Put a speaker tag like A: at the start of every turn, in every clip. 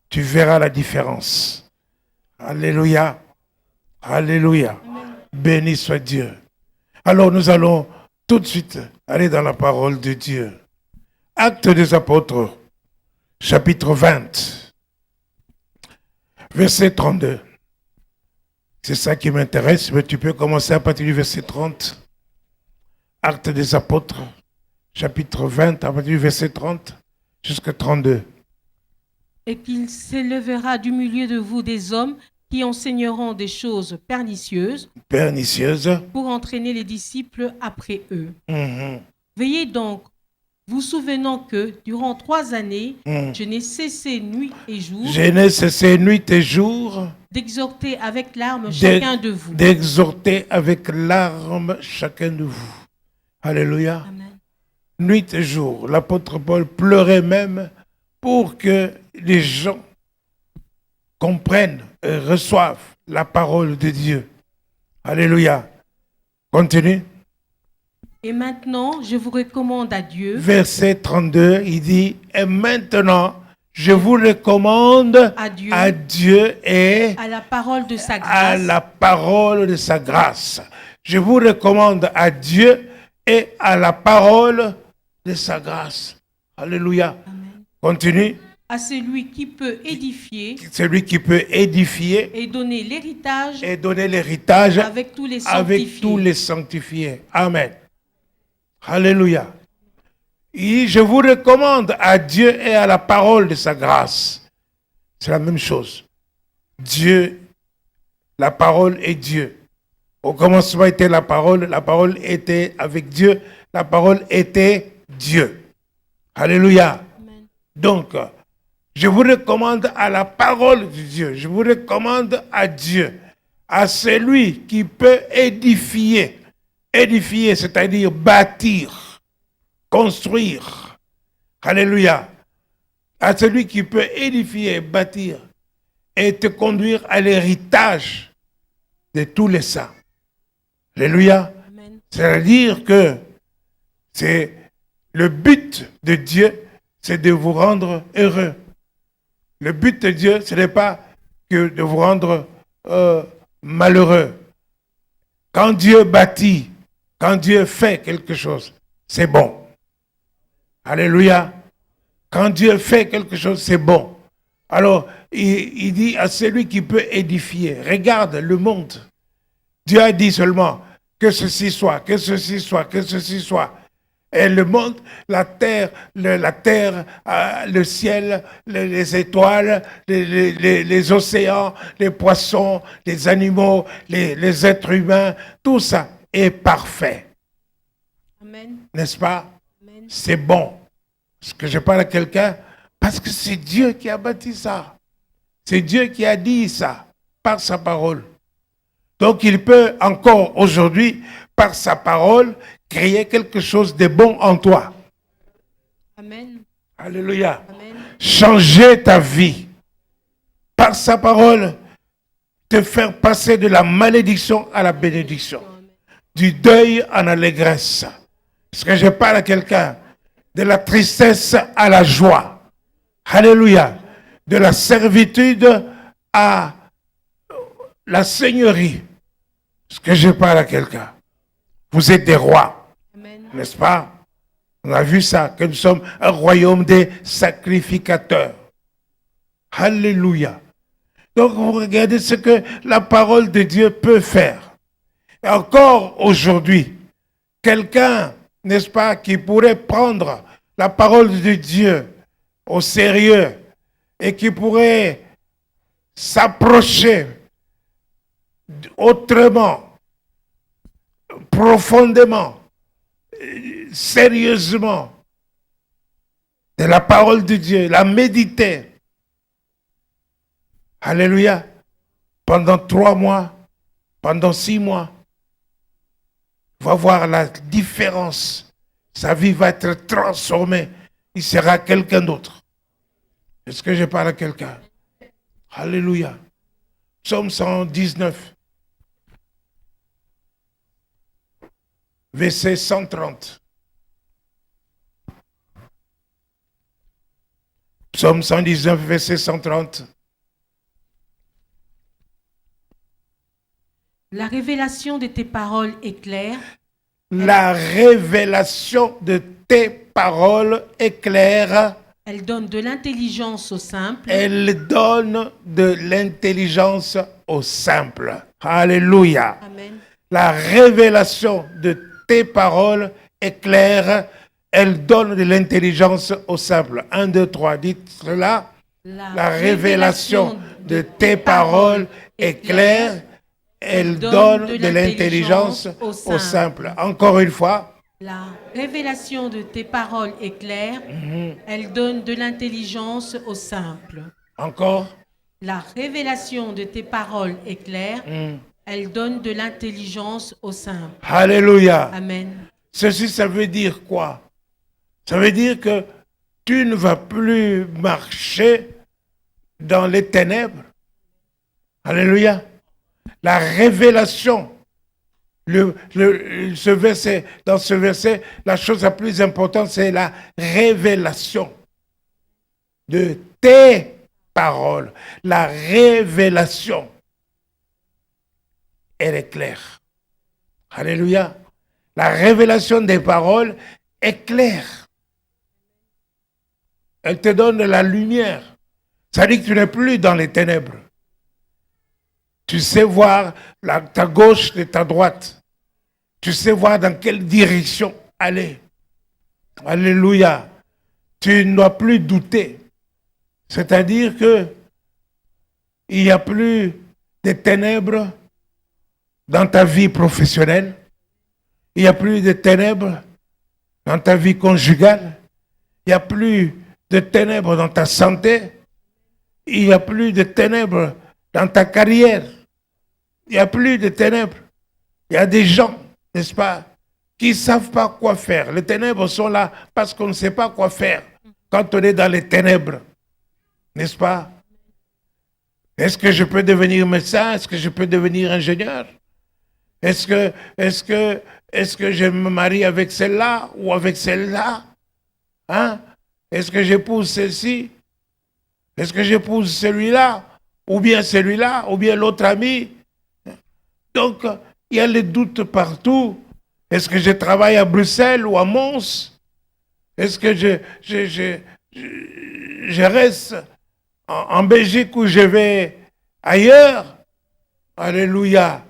A: tu verras la différence. Alléluia. Alléluia. Béni soit Dieu. Alors nous allons tout de suite aller dans la parole de Dieu. Actes des apôtres, chapitre 20, verset 32. C'est ça qui m'intéresse, mais tu peux commencer à partir du verset 30. Actes des apôtres, chapitre 20, à partir du verset 30 jusqu'à 32.
B: Et qu'il s'élèvera du milieu de vous des hommes qui enseigneront des choses pernicieuses pour entraîner les disciples après eux. Veillez donc, vous souvenant que durant 3 années, je n'ai cessé nuit et jour.
A: Je n'ai cessé nuit et jour
B: d'exhorter avec larmes chacun de vous.
A: D'exhorter avec larmes chacun de vous. Alléluia.
B: Amen.
A: Nuit et jour, l'apôtre Paul pleurait même pour que les gens comprennent et reçoivent la parole de Dieu. Alléluia. Continue.
B: Et maintenant, je vous recommande à Dieu.
A: Verset 32, il dit, et maintenant, je vous recommande à Dieu et
B: à la parole de sa grâce.
A: À la parole de sa grâce. Je vous recommande à Dieu et à la parole de sa grâce. Alléluia.
B: Amen.
A: Continue.
B: À celui qui peut édifier.
A: Celui qui peut édifier.
B: Et donner l'héritage.
A: Et donner l'héritage.
B: Avec tous les sanctifiés.
A: Avec tous les sanctifiés. Amen. Alléluia. Et je vous recommande à Dieu et à la parole de sa grâce. C'est la même chose. Dieu, la parole est Dieu. Au commencement était la parole était avec Dieu, la parole était Dieu. Alléluia.
B: Amen.
A: Donc, je vous recommande à la parole de Dieu, je vous recommande à Dieu, à celui qui peut édifier. Édifier, c'est-à-dire bâtir, construire. Alléluia. À celui qui peut édifier, bâtir et te conduire à l'héritage de tous les saints. Alléluia. C'est-à-dire que c'est le but de Dieu, c'est de vous rendre heureux. Le but de Dieu, ce n'est pas que de vous rendre malheureux. Quand Dieu bâtit, quand Dieu fait quelque chose, c'est bon. Alléluia. Quand Dieu fait quelque chose, c'est bon. Alors, il dit à celui qui peut édifier, regarde le monde. Dieu a dit seulement que ceci soit, que ceci soit, que ceci soit. Et le monde, la terre, le ciel, les étoiles, les océans, les poissons, les animaux, les êtres humains, tout ça est parfait.
B: Amen.
A: N'est-ce pas?
B: Amen.
A: C'est bon. Est-ce que je parle à quelqu'un? Parce que c'est Dieu qui a bâti ça. C'est Dieu qui a dit ça par sa parole. Donc il peut encore aujourd'hui, par sa parole, créer quelque chose de bon en toi.
B: Amen.
A: Alléluia.
B: Amen.
A: Changer ta vie. Par sa parole, te faire passer de la malédiction à la bénédiction. Du deuil en allégresse. Est-ce que je parle à quelqu'un? De la tristesse à la joie. Alléluia. De la servitude à la seigneurie. Est-ce que je parle à quelqu'un? Vous êtes des rois.
B: Amen.
A: N'est-ce pas? On a vu ça, que nous sommes un royaume des sacrificateurs. Alléluia. Donc vous regardez ce que la parole de Dieu peut faire. Et encore aujourd'hui, quelqu'un, n'est-ce pas, qui pourrait prendre la parole de Dieu au sérieux et qui pourrait s'approcher autrement, profondément, sérieusement de la parole de Dieu, la méditer. Alléluia. Pendant 3 mois, pendant 6 mois, va voir la différence. Sa vie va être transformée. Il sera quelqu'un d'autre. Est-ce que je parle à quelqu'un? Alléluia. Psaume 119. Verset 130. Psaume 119, verset 130.
B: La révélation de tes paroles est claire.
A: La révélation de tes paroles est claire.
B: Elle donne de l'intelligence aux simples.
A: Elle donne de l'intelligence aux simples. Alléluia.
B: Amen.
A: La révélation de tes paroles est claire. Elle donne de l'intelligence aux simples. 1, 2, 3, dites cela. La révélation de tes paroles est claire. Elle donne de l'intelligence aux simples. Encore une fois.
B: La révélation de tes paroles est claire. Elle donne de l'intelligence aux simples.
A: Encore.
B: La révélation de tes paroles est claire. Elle donne de l'intelligence aux simples.
A: Alléluia.
B: Amen.
A: Ceci, ça veut dire quoi? Ça veut dire que tu ne vas plus marcher dans les ténèbres. Alléluia. La révélation. Dans ce verset, la chose la plus importante, c'est la révélation de tes paroles. La révélation, elle est claire. Alléluia. La révélation des paroles est claire. Elle te donne de la lumière. Ça dit que tu n'es plus dans les ténèbres. Tu sais voir ta gauche et ta droite. Tu sais voir dans quelle direction aller. Alléluia. Tu ne dois plus douter. C'est-à-dire que il n'y a plus de ténèbres dans ta vie professionnelle. Il n'y a plus de ténèbres dans ta vie conjugale. Il n'y a plus de ténèbres dans ta santé. Il n'y a plus de ténèbres dans ta carrière. Il n'y a plus de ténèbres. Il y a des gens, n'est-ce pas, qui ne savent pas quoi faire. Les ténèbres sont là parce qu'on ne sait pas quoi faire quand on est dans les ténèbres. N'est-ce pas? Est-ce que je peux devenir médecin? Est-ce que je peux devenir ingénieur? Est-ce que je me marie avec celle-là ou avec celle-là? Hein? Est-ce que j'épouse celle-ci? Est-ce que j'épouse celui-là? Ou bien celui-là? Ou bien l'autre ami? Donc, il y a les doutes partout. Est-ce que je travaille à Bruxelles ou à Mons? Est-ce que je reste en Belgique ou je vais ailleurs? Alléluia.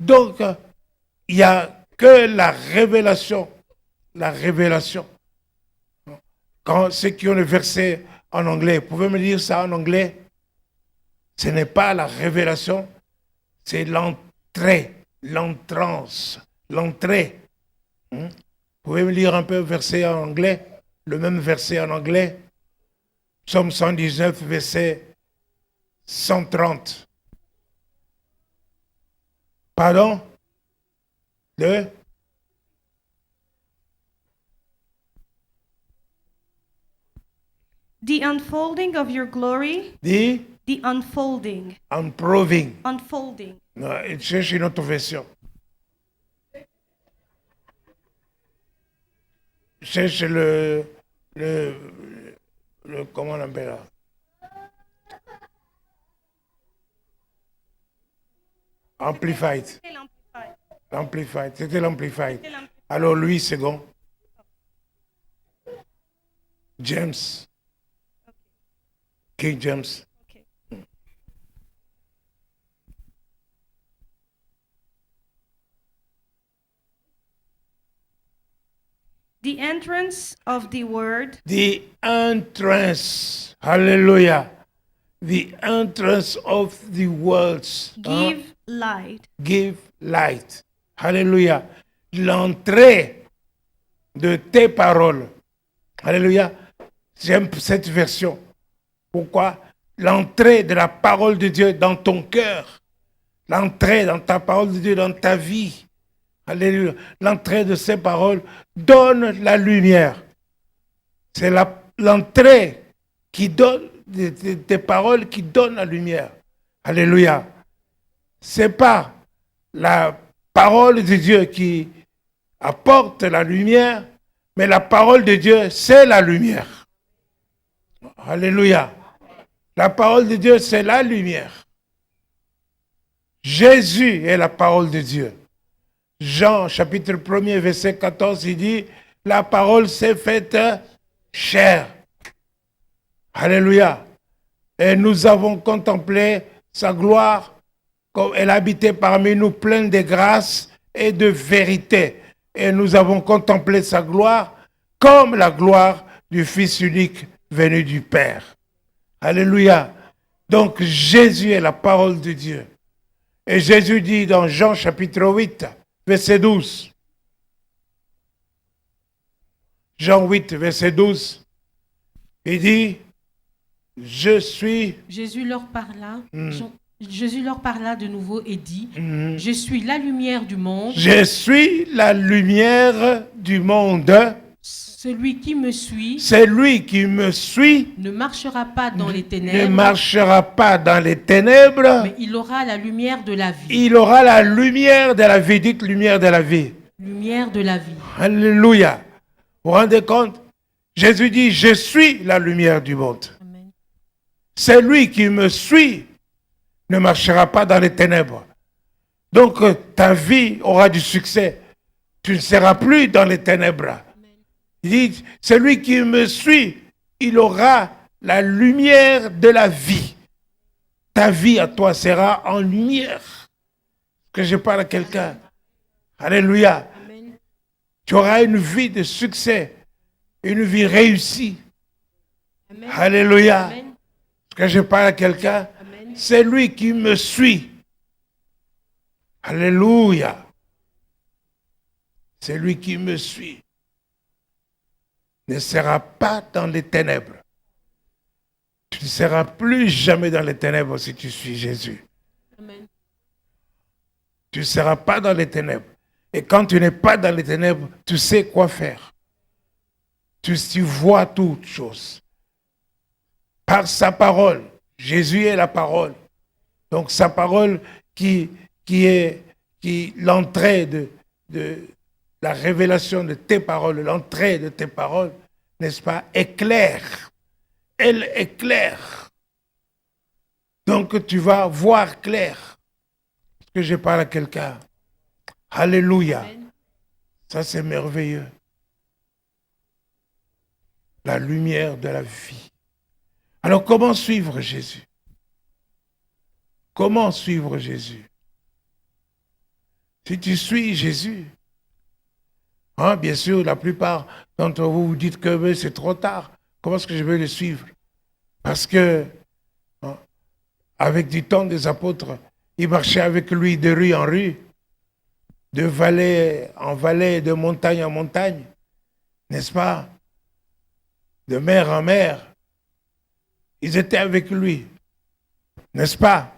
A: Donc, il n'y a que la révélation. La révélation. Quand ceux qui ont le verset en anglais, vous pouvez me dire ça en anglais? Ce n'est pas la révélation, c'est l'entrée, l'entrance, l'entrée. Vous pouvez me lire un peu le verset en anglais? Le même verset en anglais? Psaume 119, verset 130. Pardon?
C: The unfolding of your glory.
A: The
C: unfolding.
A: Unproving.
C: Unfolding.
A: Non, il cherche une autre version. Cherche le comment on appelle là? Amplified. L'amplified. C'était l'amplified. Alors lui, second. James. King James.
C: Okay. The entrance of the word.
A: The entrance. Hallelujah. The entrance of the words.
C: Give light.
A: Give light. Hallelujah. L'entrée de tes paroles. Alléluia. J'aime cette version. Pourquoi? L'entrée de la parole de Dieu dans ton cœur. L'entrée dans ta parole de Dieu dans ta vie. Alléluia. L'entrée de ces paroles donne la lumière. C'est l'entrée qui donne des paroles qui donnent la lumière. Alléluia. C'est pas la parole de Dieu qui apporte la lumière, mais la parole de Dieu, c'est la lumière. Alléluia. La parole de Dieu, c'est la lumière. Jésus est la parole de Dieu. Jean, chapitre 1er, verset 14, il dit, la parole s'est faite chair. Alléluia. Et nous avons contemplé sa gloire, comme elle habitait parmi nous, pleine de grâce et de vérité. Et nous avons contemplé sa gloire comme la gloire du Fils unique venu du Père. Alléluia. Donc Jésus est la parole de Dieu. Et Jésus dit dans Jean chapitre 8, verset 12. Jean 8, verset 12. Il dit, je suis...
B: Jésus leur parla de nouveau et dit, je suis la lumière du monde.
A: Je suis la lumière du monde.
B: Celui qui me suit,
A: ne
B: marchera pas dans les ténèbres, mais il aura la lumière de la vie.
A: Il aura la lumière de la vie. Dites lumière de la vie.
B: Lumière de la vie.
A: Alléluia. Vous vous rendez compte? Jésus dit, je suis la lumière du monde.
B: Amen.
A: Celui qui me suit ne marchera pas dans les ténèbres. Donc ta vie aura du succès. Tu ne seras plus dans les ténèbres. Il dit, celui qui me suit, il aura la lumière de la vie. Ta vie à toi sera en lumière. Que je parle à quelqu'un. Alléluia.
B: Amen.
A: Tu auras une vie de succès, une vie réussie.
B: Amen.
A: Alléluia.
B: Amen.
A: Que je parle à quelqu'un.
B: Amen.
A: C'est lui qui me suit. Alléluia. C'est lui qui me suit. Ne sera pas dans les ténèbres. Tu ne seras plus jamais dans les ténèbres si tu suis Jésus.
B: Amen.
A: Tu ne seras pas dans les ténèbres. Et quand tu n'es pas dans les ténèbres, tu sais quoi faire. Tu vois toutes choses. Par sa parole. Jésus est la parole. Donc sa parole qui l'entrée de la révélation de tes paroles, l'entrée de tes paroles, n'est-ce pas, éclaire. Elle éclaire. Donc tu vas voir clair. Est-ce que je parle à quelqu'un? Alléluia.
B: Amen.
A: Ça c'est merveilleux. La lumière de la vie. Alors comment suivre Jésus? Comment suivre Jésus? Si tu suis Jésus, hein, bien sûr, la plupart d'entre vous vous dites que c'est trop tard. Comment est-ce que je vais le suivre? Parce que, hein, avec du temps des apôtres, ils marchaient avec lui de rue en rue, de vallée en vallée, de montagne en montagne, n'est-ce pas? De mer en mer. Ils étaient avec lui, n'est-ce pas?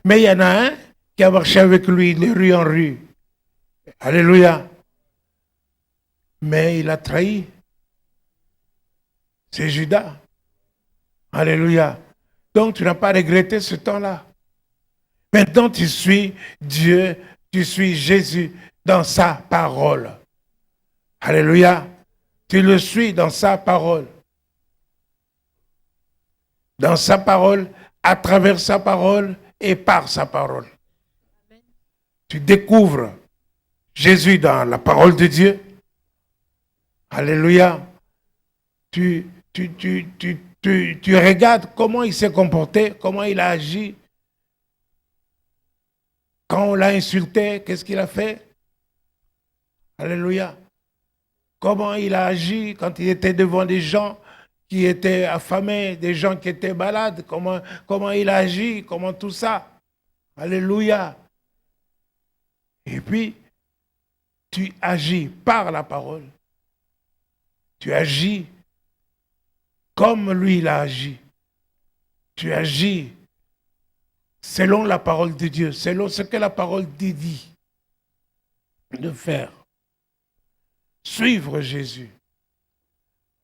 A: Mais il y en a un qui a marché avec lui de rue en rue. Alléluia. Mais il a trahi. C'est Judas. Alléluia. Donc tu n'as pas regretté ce temps-là. Maintenant tu suis Dieu, tu suis Jésus dans sa parole. Alléluia. Tu le suis dans sa parole. Dans sa parole, à travers sa parole et par sa parole.
B: Amen.
A: Tu découvres Jésus dans la parole de Dieu. Alléluia. Tu regardes comment il s'est comporté, comment il a agi. Quand on l'a insulté, qu'est-ce qu'il a fait? Alléluia. Comment il a agi quand il était devant des gens qui étaient affamés, des gens qui étaient malades. Comment il a agi, comment tout ça. Alléluia. Et puis, tu agis par la parole. Tu agis comme lui il a agi. Tu agis selon la parole de Dieu, selon ce que la parole dit de faire. Suivre Jésus.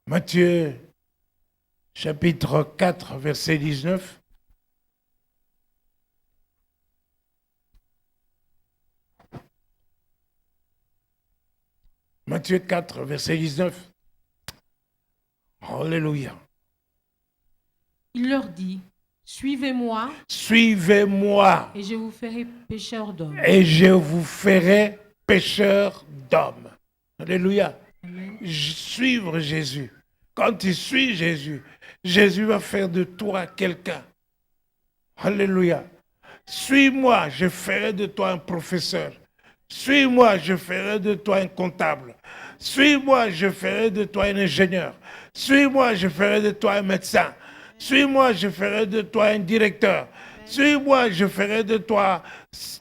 A: Matthieu chapitre 4, verset 19. Matthieu 4, verset 19. Alléluia.
B: Il leur dit, suivez-moi.
A: Suivez-moi.
B: Et je vous ferai pécheurs d'hommes.
A: Et je vous ferai pécheurs d'hommes. Alléluia.
B: Amen.
A: Suivre Jésus. Quand tu suis Jésus, Jésus va faire de toi quelqu'un. Alléluia. Suis-moi, je ferai de toi un professeur. Suis-moi, je ferai de toi un comptable. Suis-moi, je ferai de toi un ingénieur. Suis-moi, je ferai de toi un médecin. Suis-moi, je ferai de toi un directeur. Suis-moi, je ferai de toi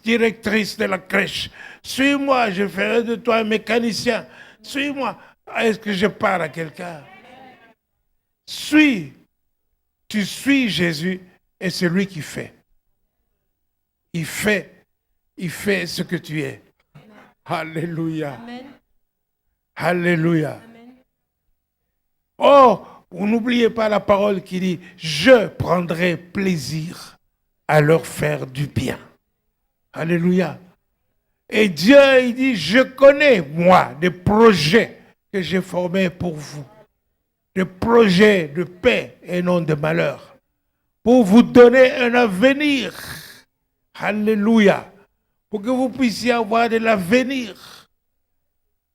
A: directrice de la crèche. Suis-moi, je ferai de toi un mécanicien. Suis-moi. Est-ce que je parle à quelqu'un? Suis. Tu suis Jésus et c'est lui qui fait. Il fait ce que tu es. Alléluia.
B: Amen.
A: Alléluia.
B: Amen.
A: Oh, vous n'oubliez pas la parole qui dit, je prendrai plaisir à leur faire du bien. Alléluia. Et Dieu, il dit, je connais, moi, des projets que j'ai formés pour vous. Des projets de paix et non de malheur. Pour vous donner un avenir. Alléluia. Pour que vous puissiez avoir de l'avenir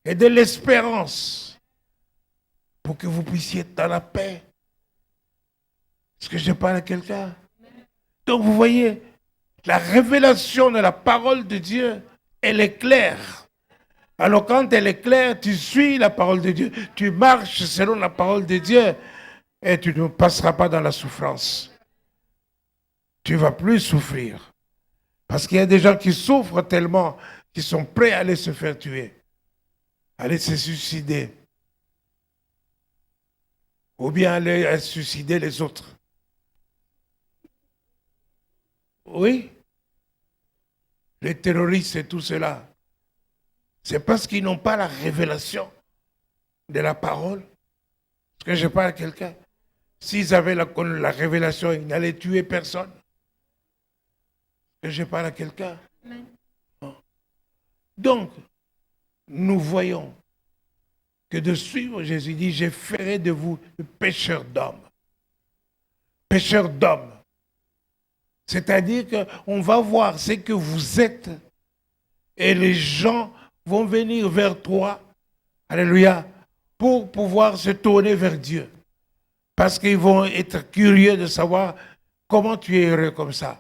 A: et de l'espérance. Pour que vous puissiez être dans la paix. Est-ce que je parle à quelqu'un? Donc vous voyez, la révélation de la parole de Dieu, elle est claire. Alors quand elle est claire, tu suis la parole de Dieu, tu marches selon la parole de Dieu et tu ne passeras pas dans la souffrance. Tu ne vas plus souffrir. Parce qu'il y a des gens qui souffrent tellement qu'ils sont prêts à aller se faire tuer, aller se suicider. Ou bien aller suicider les autres. Oui. Les terroristes et tout cela. C'est parce qu'ils n'ont pas la révélation de la parole. Est-ce que je parle à quelqu'un? S'ils avaient la révélation, ils n'allaient tuer personne. Est-ce que je parle à quelqu'un? Non. Donc, nous voyons que de suivre Jésus dit, je ferai de vous pécheurs d'hommes. Pécheurs d'hommes. C'est-à-dire qu'on va voir ce que vous êtes et les gens vont venir vers toi, alléluia, pour pouvoir se tourner vers Dieu. Parce qu'ils vont être curieux de savoir comment tu es heureux comme ça,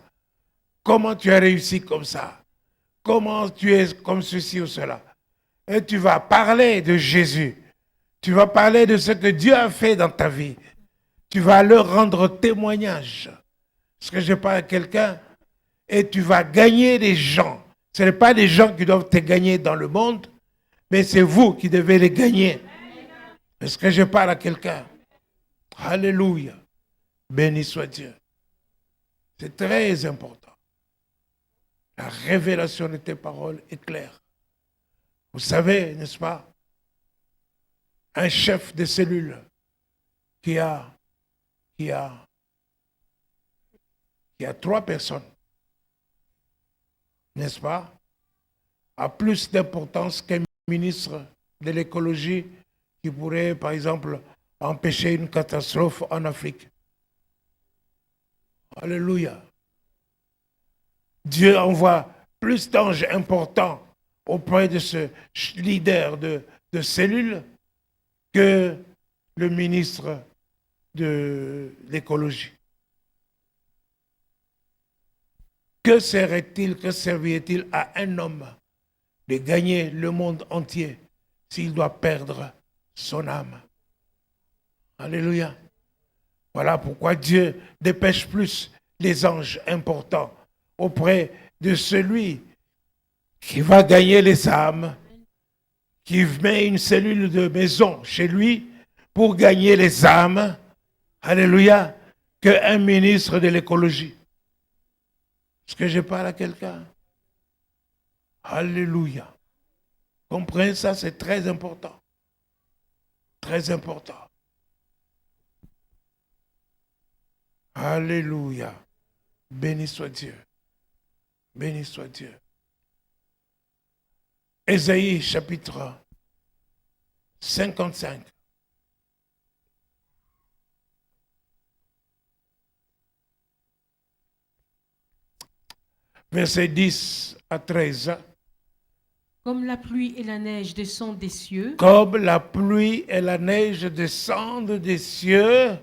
A: comment tu as réussi comme ça, comment tu es comme ceci ou cela. Et tu vas parler de Jésus, tu vas parler de ce que Dieu a fait dans ta vie, tu vas leur rendre témoignage. Est-ce que je parle à quelqu'un? Et tu vas gagner des gens. Ce n'est pas des gens qui doivent te gagner dans le monde, mais c'est vous qui devez les gagner. Est-ce que je parle à quelqu'un? Alléluia. Béni soit Dieu. C'est très important. La révélation de tes paroles est claire. Vous savez, n'est-ce pas, un chef de cellule qui a 3 personnes, n'est-ce pas, a plus d'importance qu'un ministre de l'écologie qui pourrait, par exemple, empêcher une catastrophe en Afrique. Alléluia. Dieu envoie plus d'anges importants auprès de ce leader de cellule que le ministre de l'écologie. Que serait-il, que servirait-il à un homme de gagner le monde entier s'il doit perdre son âme? Alléluia. Voilà pourquoi Dieu dépêche plus les anges importants auprès de celui qui va gagner les âmes, qui met une cellule de maison chez lui pour gagner les âmes, alléluia, qu'un ministre de l'écologie. Est-ce que je parle à quelqu'un? Alléluia. Comprenez ça, c'est très important. Très important. Alléluia. Béni soit Dieu. Béni soit Dieu. Ésaïe chapitre 55. Versets 10 à 13.
B: Comme la pluie et la neige descendent des cieux,
A: Comme la pluie et la neige descendent des cieux,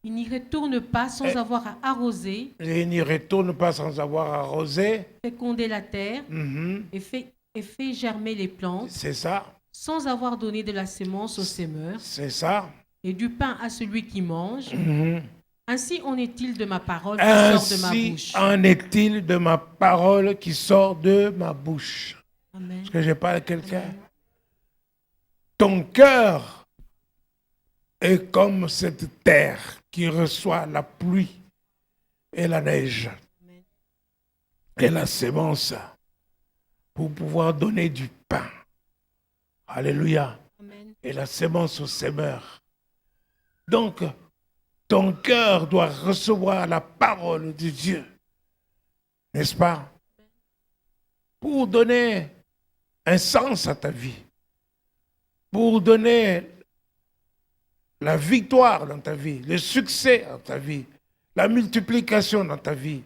B: il n'y retourne pas sans avoir à arroser,
A: et n'y retourne pas sans avoir arrosé.
B: féconder la terre
A: Mhm.
B: et fait germer les plantes,
A: C'est ça,
B: sans avoir donné de la semence au semeur
A: c'est ça.
B: et du pain à celui qui mange.
A: Mhm.
B: Ainsi en est-il de ma parole qui sort de ma
A: Ainsi
B: bouche.
A: en est-il de ma parole qui sort de ma bouche.
B: Amen.
A: Est-ce que je parle à quelqu'un? Ton cœur est comme cette terre qui reçoit la pluie et la neige
B: Amen.
A: et la sémence pour pouvoir donner du pain. Alléluia.
B: Amen.
A: Et la sémence au semeur. Donc, ton cœur doit recevoir la parole de Dieu, n'est-ce pas? Pour donner un sens à ta vie, pour donner la victoire dans ta vie, le succès dans ta vie, la multiplication dans ta vie.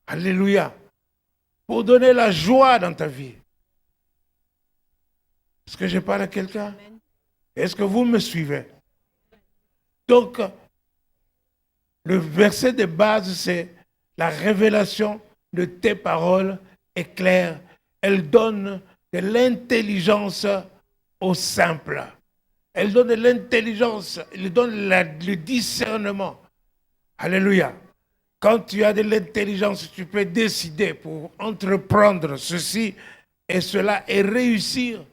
A: Alléluia. Pour donner la joie dans ta vie. Est-ce que je parle à quelqu'un? Est-ce que vous me suivez? Donc, le verset de base, c'est la révélation de tes paroles est claire. Elle donne de l'intelligence au simple. Elle donne de l'intelligence, elle donne le discernement. Alléluia. Quand tu as de l'intelligence, tu peux décider pour entreprendre ceci et cela et réussir.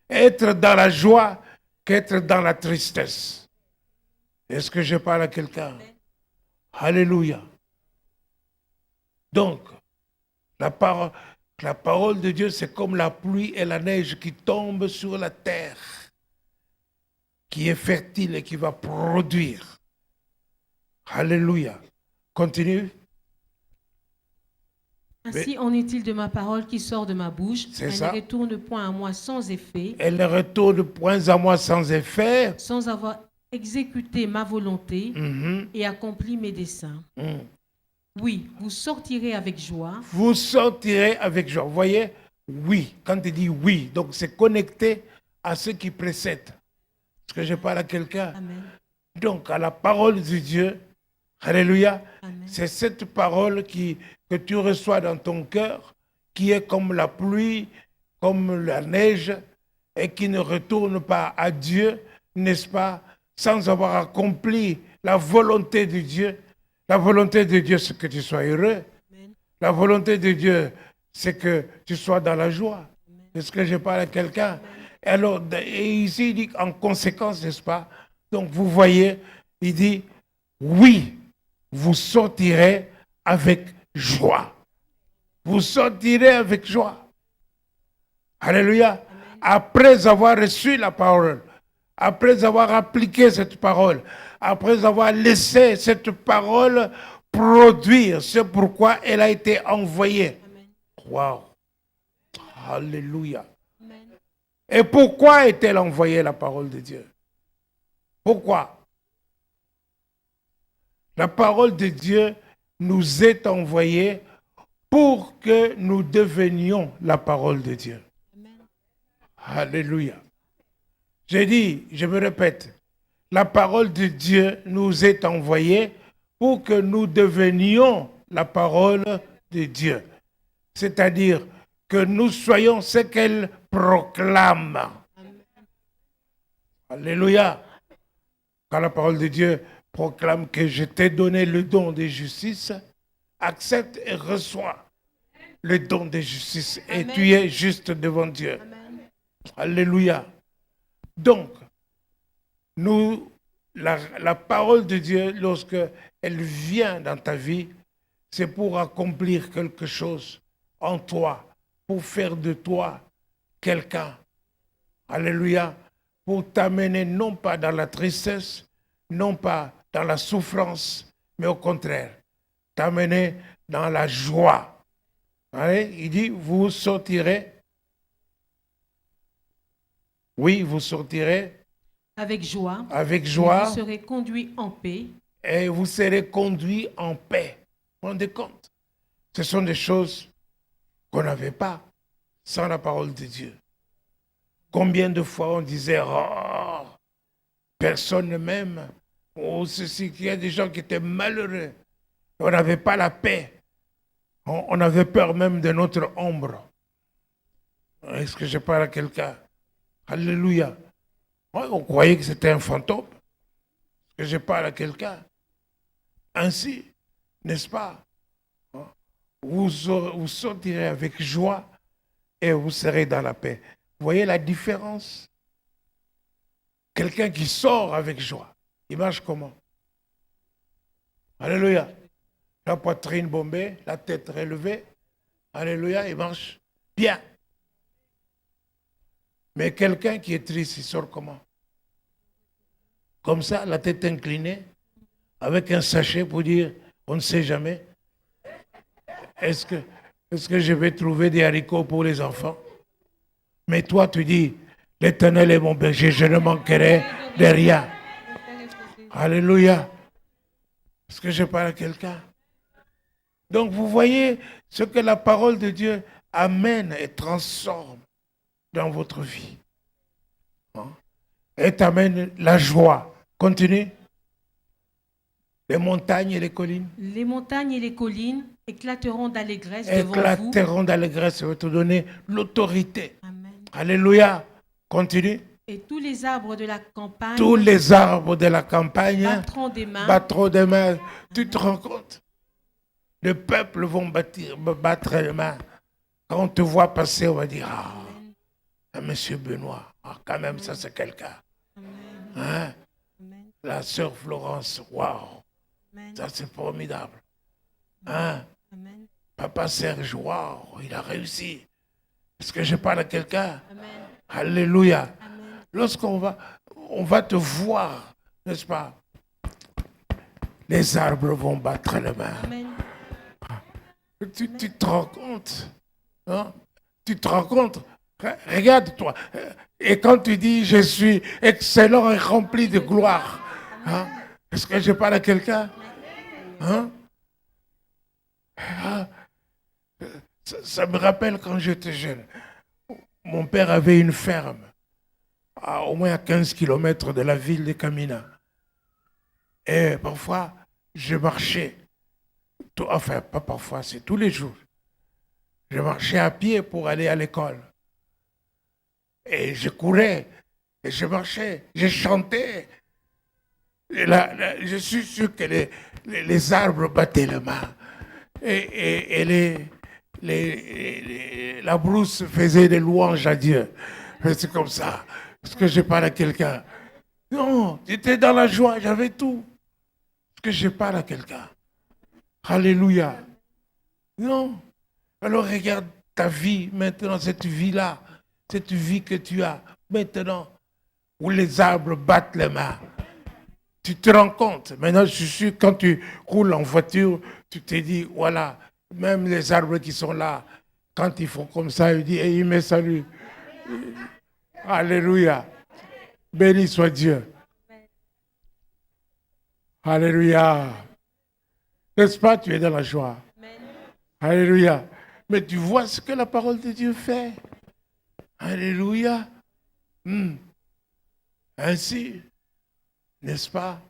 A: Être dans la joie qu'être dans la tristesse. Est-ce que je parle à quelqu'un? Alléluia. Donc, la parole de Dieu, c'est comme la pluie et la neige qui tombent sur la terre, qui est fertile et qui va produire. Alléluia. Continue.
B: Ainsi en est-il de ma parole qui sort de ma bouche. Elle
A: ça.
B: ne retourne point à moi sans effet,
A: Elle ne retourne point à moi sans effet.
B: sans avoir exécuté ma volonté
A: Mhm.
B: et accompli mes desseins.
A: Mhm.
B: Oui, vous sortirez avec joie.
A: Vous sortirez avec joie. Vous voyez? Oui. Quand il dit oui, donc c'est connecté à ce qui précède. Est-ce que je parle à quelqu'un?
B: Amen.
A: Donc, à la parole de Dieu, alléluia,
B: Amen.
A: c'est cette parole que tu reçois dans ton cœur, qui est comme la pluie, comme la neige, et qui ne retourne pas à Dieu, n'est-ce pas, sans avoir accompli la volonté de Dieu. La volonté de Dieu, c'est que tu sois heureux.
B: Amen.
A: La volonté de Dieu, c'est que tu sois dans la joie. Est-ce que je parle à quelqu'un? Alors, et ici, il dit en conséquence, n'est-ce pas? Donc, vous voyez, il dit, oui, vous sortirez avec joie. Vous sortirez avec joie. Alléluia. Après avoir reçu la parole, après avoir appliqué cette parole, après avoir laissé cette parole produire, c'est pourquoi elle a été envoyée. Wow. Alléluia.
B: Amen.
A: Et pourquoi est-elle envoyée, la parole de Dieu? Pourquoi? La parole de Dieu nous est envoyée pour que nous devenions la parole de Dieu.
B: Amen.
A: Alléluia. J'ai dit, je me répète, la parole de Dieu nous est envoyée pour que nous devenions la parole de Dieu. C'est-à-dire que nous soyons ce qu'elle proclame.
B: Amen.
A: Alléluia. Quand la parole de Dieu proclame que je t'ai donné le don de justice, accepte et reçois le don de justice et
B: Amen.
A: tu es juste devant Dieu.
B: Amen.
A: Alléluia. Donc, la parole de Dieu, lorsque elle vient dans ta vie, c'est pour accomplir quelque chose en toi, pour faire de toi quelqu'un. Alléluia. Pour t'amener non pas dans la tristesse, non pas dans la souffrance, mais au contraire, t'amener dans la joie. Allez, il dit, vous sortirez. Oui, vous sortirez.
B: Avec joie.
A: Avec joie.
B: Vous serez conduits en paix.
A: Et vous serez conduits en paix. Vous vous rendez compte? Ce sont des choses qu'on n'avait pas sans la parole de Dieu. Combien de fois on disait, oh, personne ne m'aime, ou ceci, qu'il y a des gens qui étaient malheureux. On n'avait pas la paix. On avait peur même de notre ombre. Est-ce que je parle à quelqu'un? Alléluia. On croyait que c'était un fantôme. Est-ce que je parle à quelqu'un? Ainsi, n'est-ce pas? Vous sortirez avec joie et vous serez dans la paix. Vous voyez la différence? Quelqu'un qui sort avec joie, il marche comment? Alléluia. La poitrine bombée, la tête relevée. Alléluia, il marche bien. Mais quelqu'un qui est triste, il sort comment? Comme ça, la tête inclinée, avec un sachet pour dire, on ne sait jamais. Est-ce que je vais trouver des haricots pour les enfants? Mais toi, tu dis, l'Éternel est mon berger, je ne manquerai de rien. Alléluia. Est-ce que je parle à quelqu'un? Donc vous voyez ce que la parole de Dieu amène et transforme dans votre vie. Et t'amène la joie. Continue. Les montagnes et les collines.
B: Les montagnes et les collines éclateront d'allégresse devant vous.
A: Éclateront d'allégresse, je vais te donner l'autorité.
B: Amen.
A: Alléluia. Continue.
B: Et tous les arbres de la campagne.
A: Tous les arbres de la campagne
B: battront des mains.
A: Battront des mains. Tu te rends compte? Les peuples vont battre les mains. Quand on te voit passer, on va dire, ah, monsieur Benoît, quand même, ça c'est quelqu'un. Hein? La sœur Florence, waouh, ça c'est formidable. Hein? Papa Serge, waouh, il a réussi. Est-ce que je parle à quelqu'un? Alléluia. Lorsqu'on va te voir, n'est-ce pas? Les arbres vont battre les mains.
B: Amen.
A: Tu te rends compte, hein? Tu te rends compte? Regarde-toi. Et quand tu dis, je suis excellent et rempli de gloire, hein? Est-ce que je parle à quelqu'un? Hein? Ça me rappelle quand j'étais jeune. Mon père avait une ferme, au moins à 15 km de la ville de Kamina. Et parfois, je marchais. Enfin, pas parfois, c'est tous les jours. Je marchais à pied pour aller à l'école. Et je courais, et je marchais, je chantais. Et là, je suis sûr que les arbres battaient les mains. Et la brousse faisait des louanges à Dieu. C'est comme ça. Est-ce que je parle à quelqu'un? Non, j'étais dans la joie, j'avais tout. Est-ce que je parle à quelqu'un? Alléluia. Non. Alors regarde ta vie maintenant, cette vie-là, cette vie que tu as maintenant, où les arbres battent les mains. Tu te rends compte. Maintenant, je suis sûr, quand tu roules en voiture, tu te dis, voilà, même les arbres qui sont là, quand ils font comme ça, ils disent, il me salue. Alléluia. Béni soit Dieu. Alléluia. N'est-ce pas, tu es dans la joie. Alléluia. Mais tu vois ce que la parole de Dieu fait. Alléluia. Ainsi, n'est-ce pas?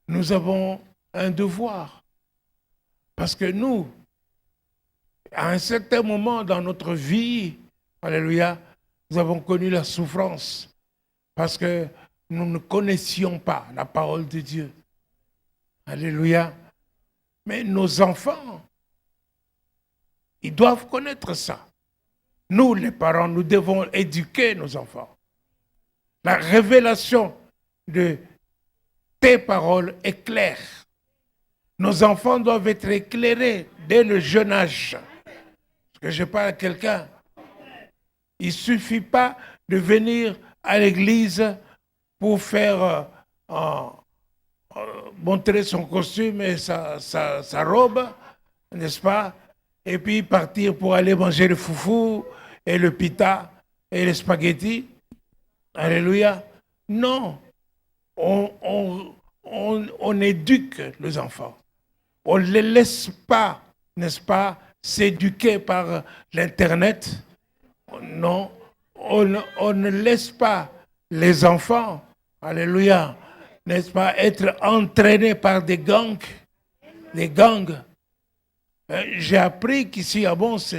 A: Nous avons un devoir. Parce que nous, à un certain moment dans notre vie, alléluia, nous avons connu la souffrance. Parce que nous ne connaissions pas la parole de Dieu. Alléluia. Mais nos enfants, ils doivent connaître ça. Nous, les parents, nous devons éduquer nos enfants. La révélation de tes paroles est claire. Nos enfants doivent être éclairés dès le jeune âge. Parce que je parle à quelqu'un. Il ne suffit pas de venir à l'église pour faire montrer son costume et sa robe, n'est-ce pas? Et puis partir pour aller manger le foufou et le pita et les spaghettis. Alléluia. Non. On éduque les enfants. On ne les laisse pas, n'est-ce pas, s'éduquer par l'Internet. Non, on ne laisse pas les enfants, alléluia, n'est-ce pas, être entraînés par des gangs. J'ai appris qu'ici à Mons,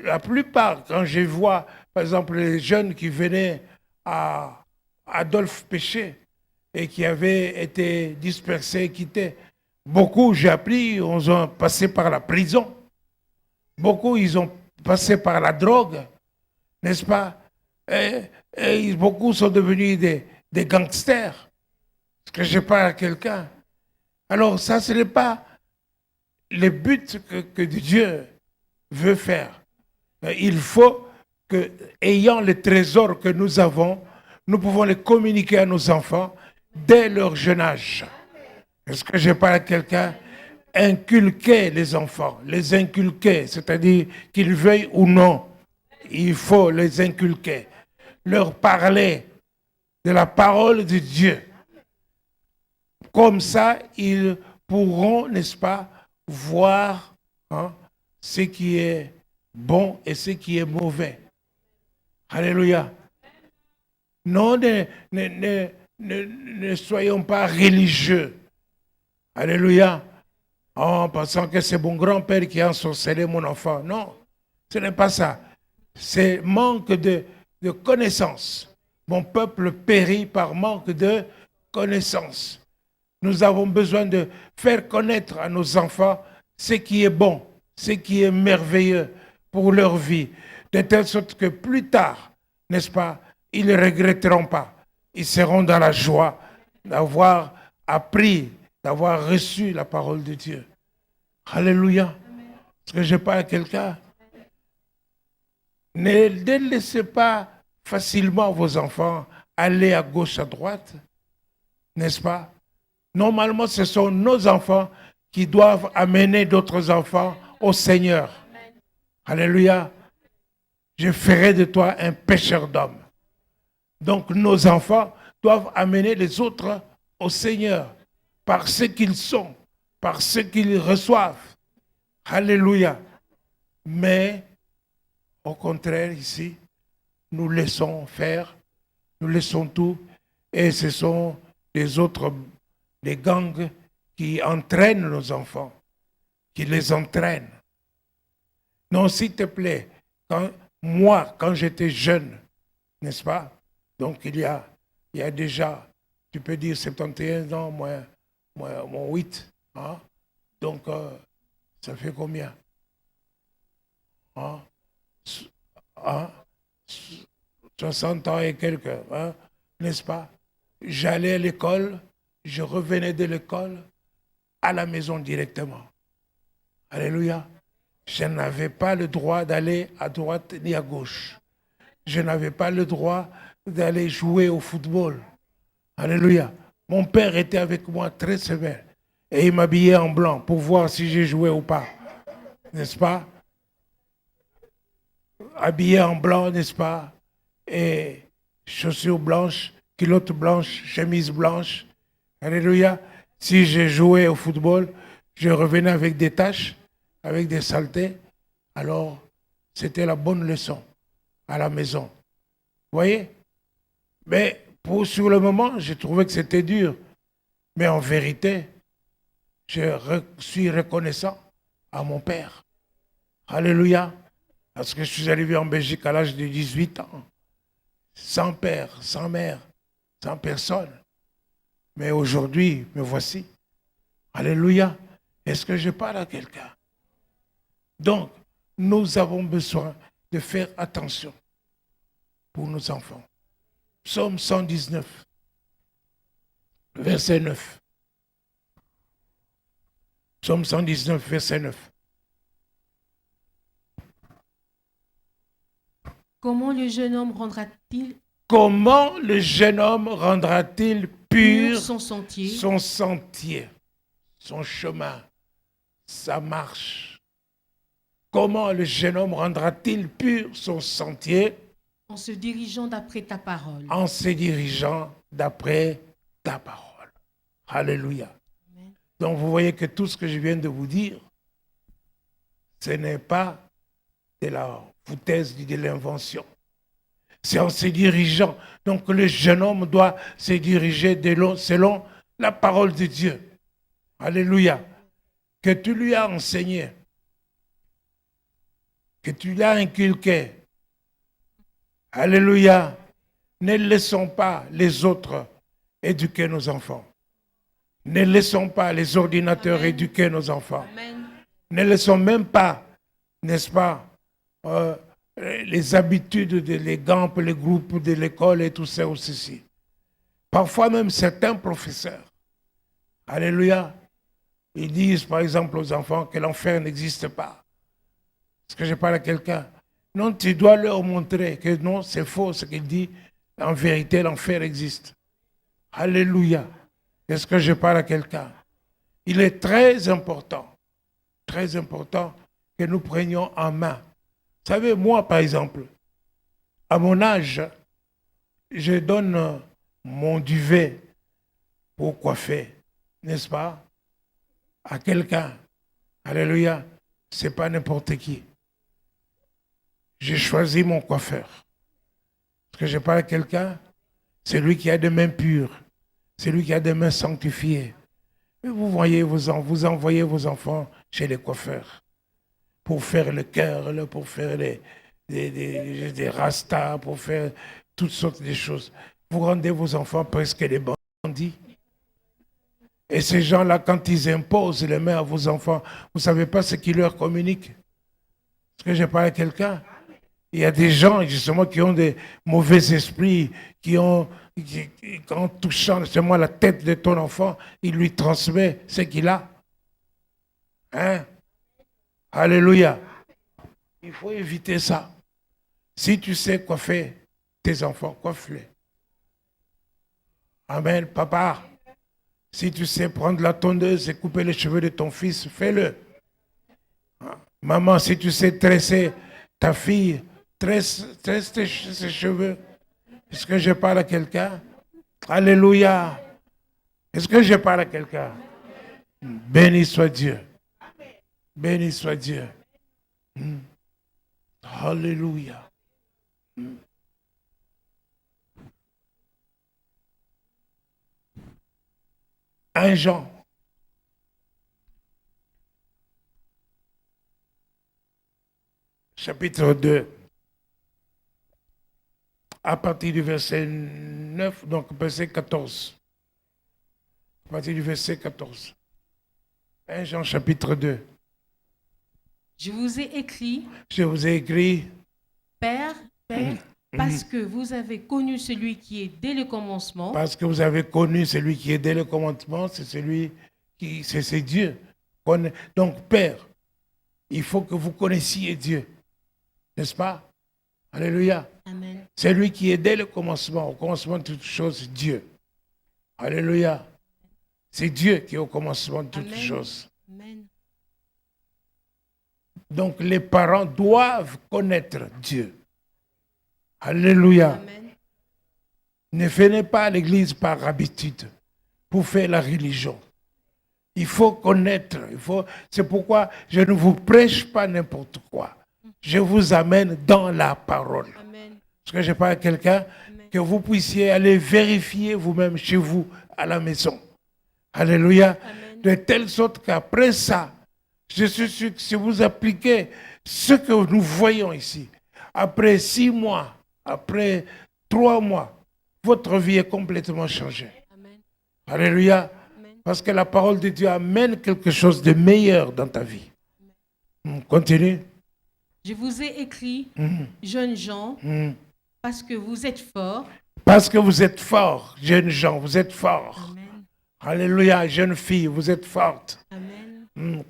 A: la plupart, quand je vois, par exemple, les jeunes qui venaient à Adolphe Péché et qui avaient été dispersés, quittés, beaucoup, j'ai appris, ils ont passé par la prison. Beaucoup, ils ont passé par la drogue, n'est-ce pas? Et beaucoup sont devenus des gangsters. Parce que je parle à quelqu'un. Alors, ça, ce n'est pas le but que Dieu veut faire. Il faut que, ayant les trésors que nous avons, nous pouvons les communiquer à nos enfants dès leur jeune âge. Est-ce que je parle à quelqu'un? Inculquer les enfants, les inculquer, c'est-à-dire qu'ils veuillent ou non, il faut les inculquer, leur parler de la parole de Dieu. Comme ça, ils pourront, n'est-ce pas, voir ce qui est bon et ce qui est mauvais. Alléluia. Non, ne soyons pas religieux. Alléluia. En pensant que c'est mon grand-père qui a ensorcelé mon enfant. Non, ce n'est pas ça. C'est manque de connaissances. Mon peuple périt par manque de connaissances. Nous avons besoin de faire connaître à nos enfants ce qui est bon, ce qui est merveilleux pour leur vie, de telle sorte que plus tard, n'est-ce pas, ils ne regretteront pas. Ils seront dans la joie d'avoir appris, d'avoir reçu la parole de Dieu. Alléluia. Est-ce que je parle à quelqu'un? Ne laissez pas facilement vos enfants aller à gauche, à droite, n'est-ce pas? Normalement, ce sont nos enfants qui doivent amener d'autres enfants au Seigneur. Alléluia. Je ferai de toi un pêcheur d'hommes. Donc, nos enfants doivent amener les autres au Seigneur par ce qu'ils sont, par ce qu'ils reçoivent. Alléluia. Mais, au contraire, ici, nous laissons faire, nous laissons tout, et ce sont les autres, les gangs qui entraînent nos enfants, qui les entraînent. Non, s'il te plaît, quand j'étais jeune, n'est-ce pas? Donc il y a déjà, tu peux dire 71 ans, moins 8. Hein? Donc ça fait combien? 60 ans et quelques, hein? N'est-ce pas? J'allais à l'école, je revenais de l'école à la maison directement. Alléluia. Je n'avais pas le droit d'aller à droite ni à gauche. Je n'avais pas le droit d'aller jouer au football. Alléluia. Mon père était avec moi très sévère et il m'habillait en blanc pour voir si j'ai joué ou pas. N'est-ce pas? Habillé en blanc, n'est-ce pas? Et chaussures blanches, culottes blanches, chemise blanche. Alléluia. Si j'ai joué au football, je revenais avec des taches, avec des saletés. Alors, c'était la bonne leçon à la maison. Vous voyez? Mais sur le moment, j'ai trouvé que c'était dur. Mais en vérité, je suis reconnaissant à mon père. Alléluia. Parce que je suis arrivé en Belgique à l'âge de 18 ans. Sans père, sans mère, sans personne. Mais aujourd'hui, me voici. Alléluia. Est-ce que je parle à quelqu'un? Donc, nous avons besoin de faire attention pour nos enfants. Psaume 119, verset 9. Psaume 119, verset 9.
B: Comment le jeune homme rendra-t-il
A: pur
B: son sentier,
A: son chemin, sa marche? Comment le jeune homme rendra-t-il pur son sentier?
B: En se dirigeant d'après ta parole.
A: En se dirigeant d'après ta parole. Alléluia. Amen. Donc vous voyez que tout ce que je viens de vous dire, ce n'est pas de la foutaise ni de l'invention. C'est en se dirigeant. Donc le jeune homme doit se diriger selon la parole de Dieu. Alléluia. Que tu lui as enseigné, que tu l'as inculqué. Alléluia. Ne laissons pas les autres éduquer nos enfants. Ne laissons pas les ordinateurs
B: Amen.
A: Éduquer nos enfants.
B: Amen.
A: Ne laissons même pas, n'est-ce pas, les habitudes, les GAMP, les groupes de l'école et tout ça ou ceci. Parfois même certains professeurs, alléluia, ils disent par exemple aux enfants que l'enfer n'existe pas. Est-ce que je parle à quelqu'un? Non, tu dois leur montrer que non, c'est faux ce qu'il dit. En vérité, l'enfer existe. Alléluia. Est-ce que je parle à quelqu'un? Il est très important que nous prenions en main. Vous savez, moi, par exemple, à mon âge, je donne mon duvet pour coiffer, n'est-ce pas, à quelqu'un. Alléluia. Ce n'est pas n'importe qui. J'ai choisi mon coiffeur. Est-ce que je parle à quelqu'un? C'est lui qui a des mains pures. C'est lui qui a des mains sanctifiées. Et vous voyez, vous envoyez vos enfants chez les coiffeurs pour faire le cœur, pour faire des rastas, pour faire toutes sortes de choses. Vous rendez vos enfants presque des bandits. Et ces gens-là, quand ils imposent les mains à vos enfants, vous ne savez pas ce qu'ils leur communiquent. Est-ce que je parle à quelqu'un? Il y a des gens, justement, qui ont des mauvais esprits, en touchant justement la tête de ton enfant, il lui transmet ce qu'il a. Hein? Alléluia. Il faut éviter ça. Si tu sais coiffer tes enfants, coiffe-les. Amen, papa. Si tu sais prendre la tondeuse et couper les cheveux de ton fils, fais-le. Maman, si tu sais tresser ta fille, tresse ses cheveux. Est-ce que je parle à quelqu'un? Alléluia. Est-ce que je parle à quelqu'un? Béni soit Dieu. Béni soit Dieu. Alléluia. 1 Jean. Chapitre 2. À partir du verset 9, donc verset 14. À partir du verset 14. 1 Jean chapitre 2.
B: Je vous ai écrit, Père, parce que vous avez connu celui qui est dès le commencement.
A: Parce que vous avez connu celui qui est dès le commencement, c'est Dieu. Donc, Père, il faut que vous connaissiez Dieu. N'est-ce pas? Alléluia.
B: Amen.
A: C'est lui qui est dès le commencement, au commencement de toutes choses, Dieu. Alléluia. C'est Dieu qui est au commencement de toutes choses.
B: Amen.
A: Donc les parents doivent connaître Dieu. Alléluia.
B: Amen.
A: Ne venez pas à l'église par habitude, pour faire la religion. Il faut connaître. C'est pourquoi je ne vous prêche pas n'importe quoi. Je vous amène dans la parole.
B: Amen.
A: Parce que je parle à quelqu'un, que vous puissiez aller vérifier vous-même chez vous, à la maison. Alléluia.
B: Amen.
A: De telle sorte qu'après ça, je suis sûr que si vous appliquez ce que nous voyons ici, après 6 mois, après 3 mois, votre vie est complètement changée.
B: Amen.
A: Alléluia.
B: Amen.
A: Parce que la parole de Dieu amène quelque chose de meilleur dans ta vie. Continue.
B: Je vous ai écrit, jeunes gens, parce que vous êtes forts.
A: Parce que vous êtes forts, jeunes gens, vous êtes forts.
B: Amen.
A: Alléluia, jeunes filles, vous êtes fortes.
B: Amen.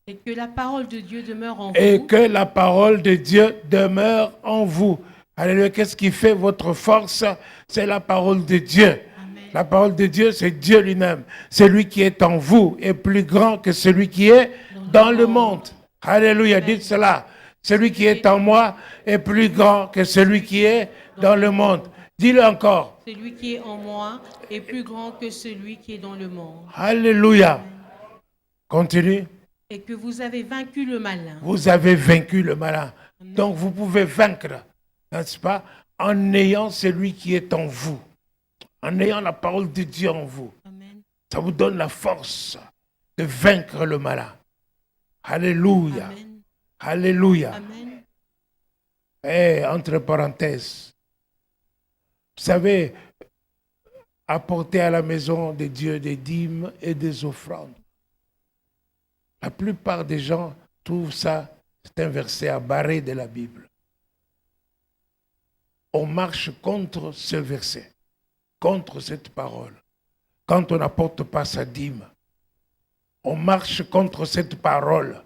B: Et que la parole de Dieu demeure en
A: Et
B: vous.
A: que la parole de Dieu demeure en vous. Alléluia, qu'est-ce qui fait votre force? C'est la parole de Dieu.
B: Amen.
A: La parole de Dieu, c'est Dieu lui-même. Celui qui est en vous est plus grand que celui qui est dans le monde. Alléluia, dites cela. Celui qui est en moi est plus grand que celui qui est dans le monde. Dis-le encore.
B: Celui qui est en moi est plus grand que celui qui est dans le monde.
A: Alléluia. Continue.
B: Et que vous avez vaincu le malin.
A: Vous avez vaincu le malin.
B: Amen.
A: Donc vous pouvez vaincre, n'est-ce pas, en ayant celui qui est en vous, en ayant la parole de Dieu en vous.
B: Amen.
A: Ça vous donne la force de vaincre le malin. Alléluia.
B: Amen.
A: Alléluia.
B: Amen.
A: Et entre parenthèses, vous savez, apporter à la maison de Dieu des dîmes et des offrandes. La plupart des gens trouvent ça, c'est un verset à barrer de la Bible. On marche contre ce verset, contre cette parole. Quand on n'apporte pas sa dîme, on marche contre cette parole.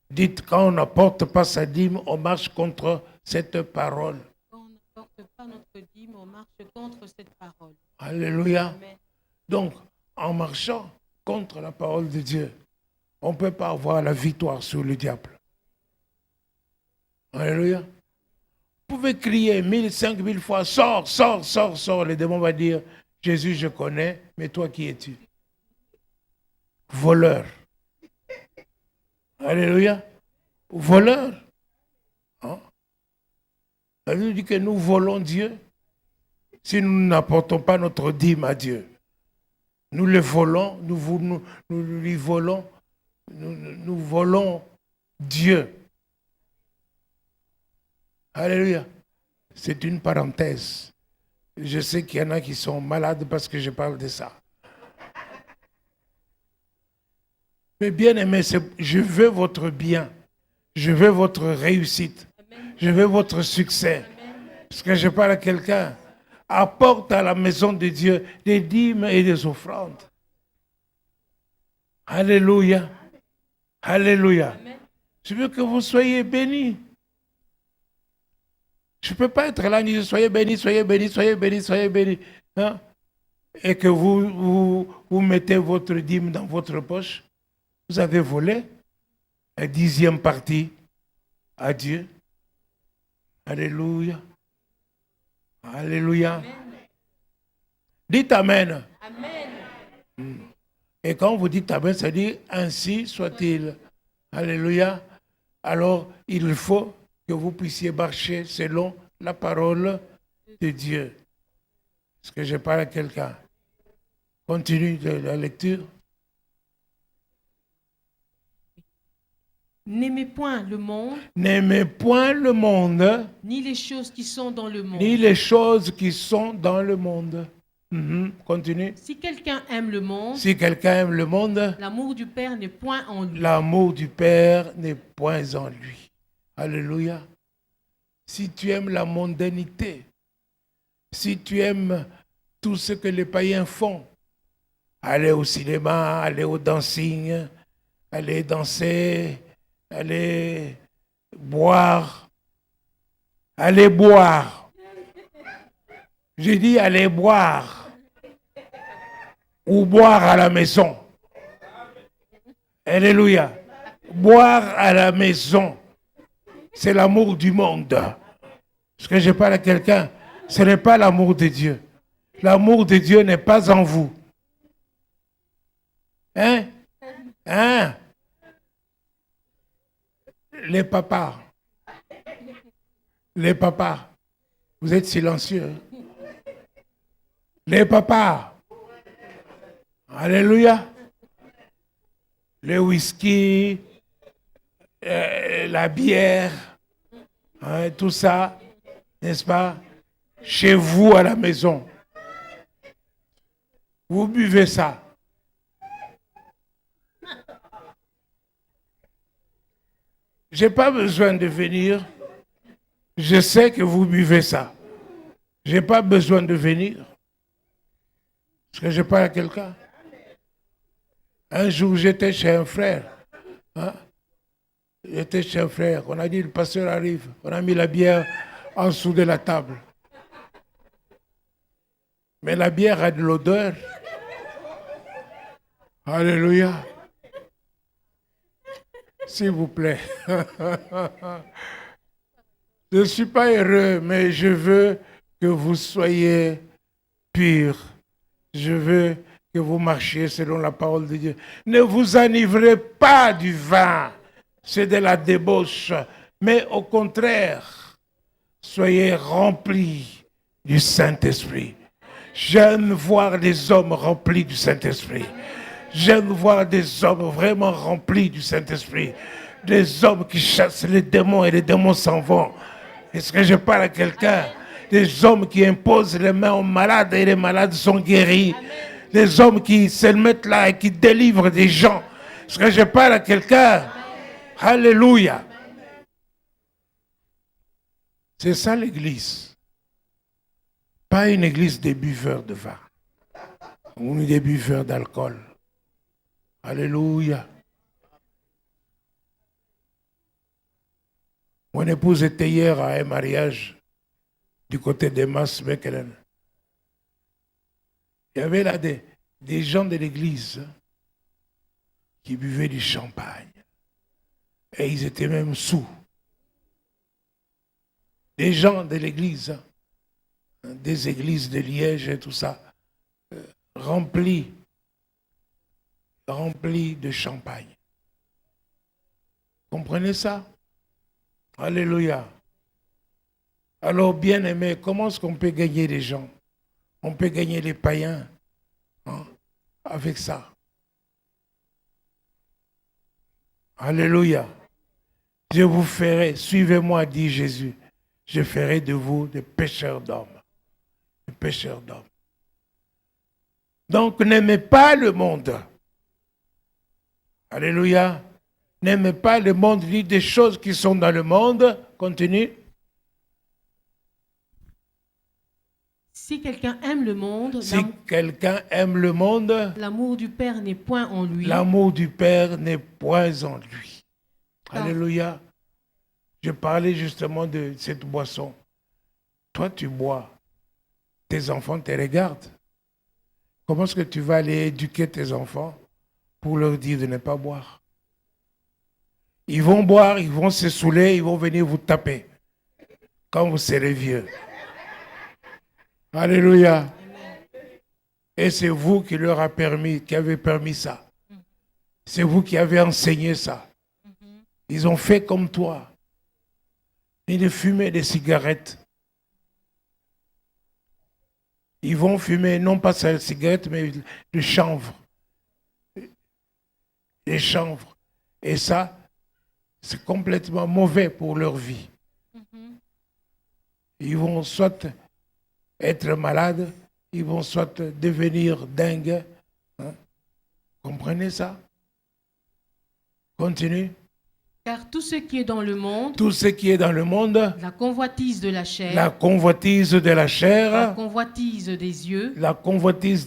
A: Dites, quand on n'apporte pas sa dîme, on marche contre cette parole.
B: Quand on n'apporte pas notre dîme, on marche contre cette parole.
A: Alléluia.
B: Amen. Donc,
A: en marchant contre la parole de Dieu, on ne peut pas avoir la victoire sur le diable. Alléluia. Vous pouvez crier 1000, 5000 fois, sors, sors, sors, sors. Le démon va dire, Jésus, je connais, mais toi, qui es-tu? Voleur. Alléluia. Voleur. Hein? Ça veut dire que nous volons Dieu si nous n'apportons pas notre dîme à Dieu. Nous le volons, nous lui volons, nous volons Dieu. Alléluia. C'est une parenthèse. Je sais qu'il y en a qui sont malades parce que je parle de ça. Mais bien aimé, je veux votre bien. Je veux votre réussite. Je veux votre succès. Parce que je parle à quelqu'un. Apporte à la maison de Dieu des dîmes et des offrandes. Alléluia. Alléluia. Je veux que vous soyez bénis. Je ne peux pas être là et dire soyez bénis, soyez bénis, soyez bénis, soyez bénis. Hein? Et que vous mettez votre dîme dans votre poche. Vous avez volé la 10e partie à Dieu. Alléluia. Alléluia. Amen. Dites Amen. Amen. Et quand vous dites Amen, ça dit ainsi soit-il. Alléluia. Alors, il faut que vous puissiez marcher selon la parole de Dieu. Est-ce que je parle à quelqu'un? Continue de la lecture.
B: N'aimez point le monde.
A: N'aimez point le monde.
B: Ni les choses qui sont dans le monde.
A: Ni les choses qui sont dans le monde. Continue.
B: Si quelqu'un aime le monde.
A: Si quelqu'un aime le monde.
B: L'amour du Père n'est point en lui.
A: L'amour du Père n'est point en lui. Alléluia. Si tu aimes la mondanité, si tu aimes tout ce que les païens font, aller au cinéma, aller au dancing, aller danser, aller boire. Allez boire. J'ai dit aller boire. Ou boire à la maison. Alléluia. Boire à la maison. C'est l'amour du monde. Parce que je parle à quelqu'un, ce n'est pas l'amour de Dieu. L'amour de Dieu n'est pas en vous. Hein? Hein? Les papas, vous êtes silencieux. Hein? Les papas, alléluia. Le whisky, la bière, hein, tout ça, n'est-ce pas? Chez vous à la maison, vous buvez ça. Je n'ai pas besoin de venir. Je sais que vous buvez ça. Je n'ai pas besoin de venir. Parce que je parle à quelqu'un. Un jour, j'étais chez un frère. Hein? J'étais chez un frère. On a dit, le pasteur arrive. On a mis la bière en dessous de la table. Mais la bière a de l'odeur. Alléluia. S'il vous plaît. Je ne suis pas heureux, mais je veux que vous soyez purs. Je veux que vous marchiez selon la parole de Dieu. Ne vous enivrez pas du vin, c'est de la débauche, mais au contraire, soyez remplis du Saint-Esprit. J'aime voir des hommes remplis du Saint-Esprit. J'aime voir des hommes vraiment remplis du Saint-Esprit. Des hommes qui chassent les démons et les démons s'en vont. Est-ce que je parle à quelqu'un? Des hommes qui imposent les mains aux malades et les malades sont guéris. Des hommes qui se mettent là et qui délivrent des gens. Est-ce que je parle à quelqu'un? Alléluia. C'est ça l'église. Pas une église des buveurs de vin ou des buveurs d'alcool. Alléluia. Mon épouse était hier à un mariage du côté de Mas-Mekelen. Il y avait là des gens de l'église qui buvaient du champagne. Et ils étaient même sous. Des gens de l'église, des églises de Liège et tout ça, remplis de champagne. Comprenez ça? Alléluia. Alors, bien-aimés, comment est-ce qu'on peut gagner les gens? On peut gagner les païens avec ça. Alléluia. Je vous ferai, suivez-moi, dit Jésus, je ferai de vous des pêcheurs d'hommes. Des pêcheurs d'hommes. Donc, n'aimez pas le monde. Alléluia. N'aimez pas le monde, ni des choses qui sont dans le monde. Continue.
B: Si quelqu'un aime le monde, l'amour du Père n'est point en lui.
A: L'amour du Père n'est point en lui. Alléluia. Je parlais justement de cette boisson. Toi, tu bois. Tes enfants te regardent. Comment est-ce que tu vas aller éduquer tes enfants pour leur dire de ne pas boire? Ils vont boire, ils vont se saouler, ils vont venir vous taper quand vous serez vieux. Alléluia. Et c'est vous qui leur avez permis, qui avez permis ça. C'est vous qui avez enseigné ça. Ils ont fait comme toi. Ils fumaient des cigarettes. Ils vont fumer, non pas la cigarette, mais le chanvre. Les chanvres. Et ça, c'est complètement mauvais pour leur vie. Ils vont soit être malades, ils vont soit devenir dingues. Comprenez ça? Continue.
B: Car tout ce qui est dans le monde,
A: la
B: convoitise de la chair,
A: la convoitise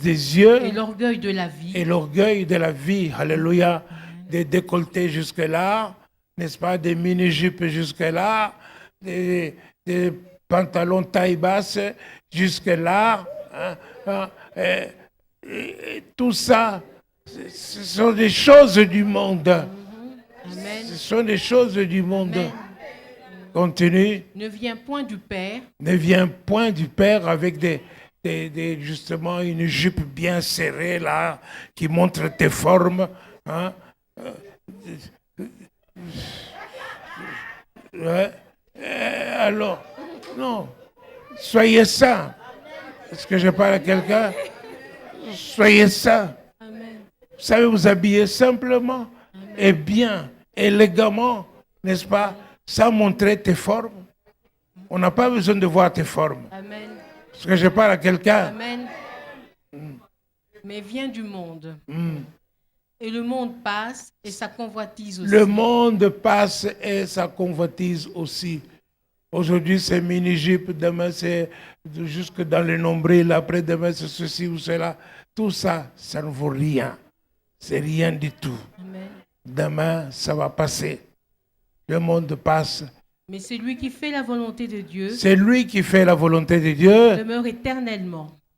A: des
B: yeux,
A: et
B: l'orgueil de la vie,
A: alléluia, des décolletés jusque-là, n'est-ce pas, des mini-jupes jusque-là, des pantalons taille basse jusque-là, et tout ça, ce sont des choses du monde.
B: Amen.
A: Ce sont des choses du monde. Amen. Continue.
B: Ne vient point du Père.
A: Avec justement une jupe bien serrée là, qui montre tes formes. Alors, non. Soyez saints. Est-ce que je parle à quelqu'un? Soyez saints. Amen. Vous savez vous habiller simplement. Amen. Et bien, élégamment, n'est-ce pas, sans montrer tes formes. On n'a pas besoin de voir tes formes.
B: Amen.
A: Est-ce que je parle à quelqu'un?
B: Amen. Mais vient du monde. Et le monde passe et sa convoitise aussi.
A: Le monde passe et sa convoitise aussi. Aujourd'hui, c'est mini-jupe, demain, c'est jusque dans le nombril, après-demain, c'est ceci ou cela. Tout ça, ça ne vaut rien. C'est rien du tout.
B: Amen.
A: Demain, ça va passer. Le monde passe.
B: Mais celui qui fait la volonté de Dieu,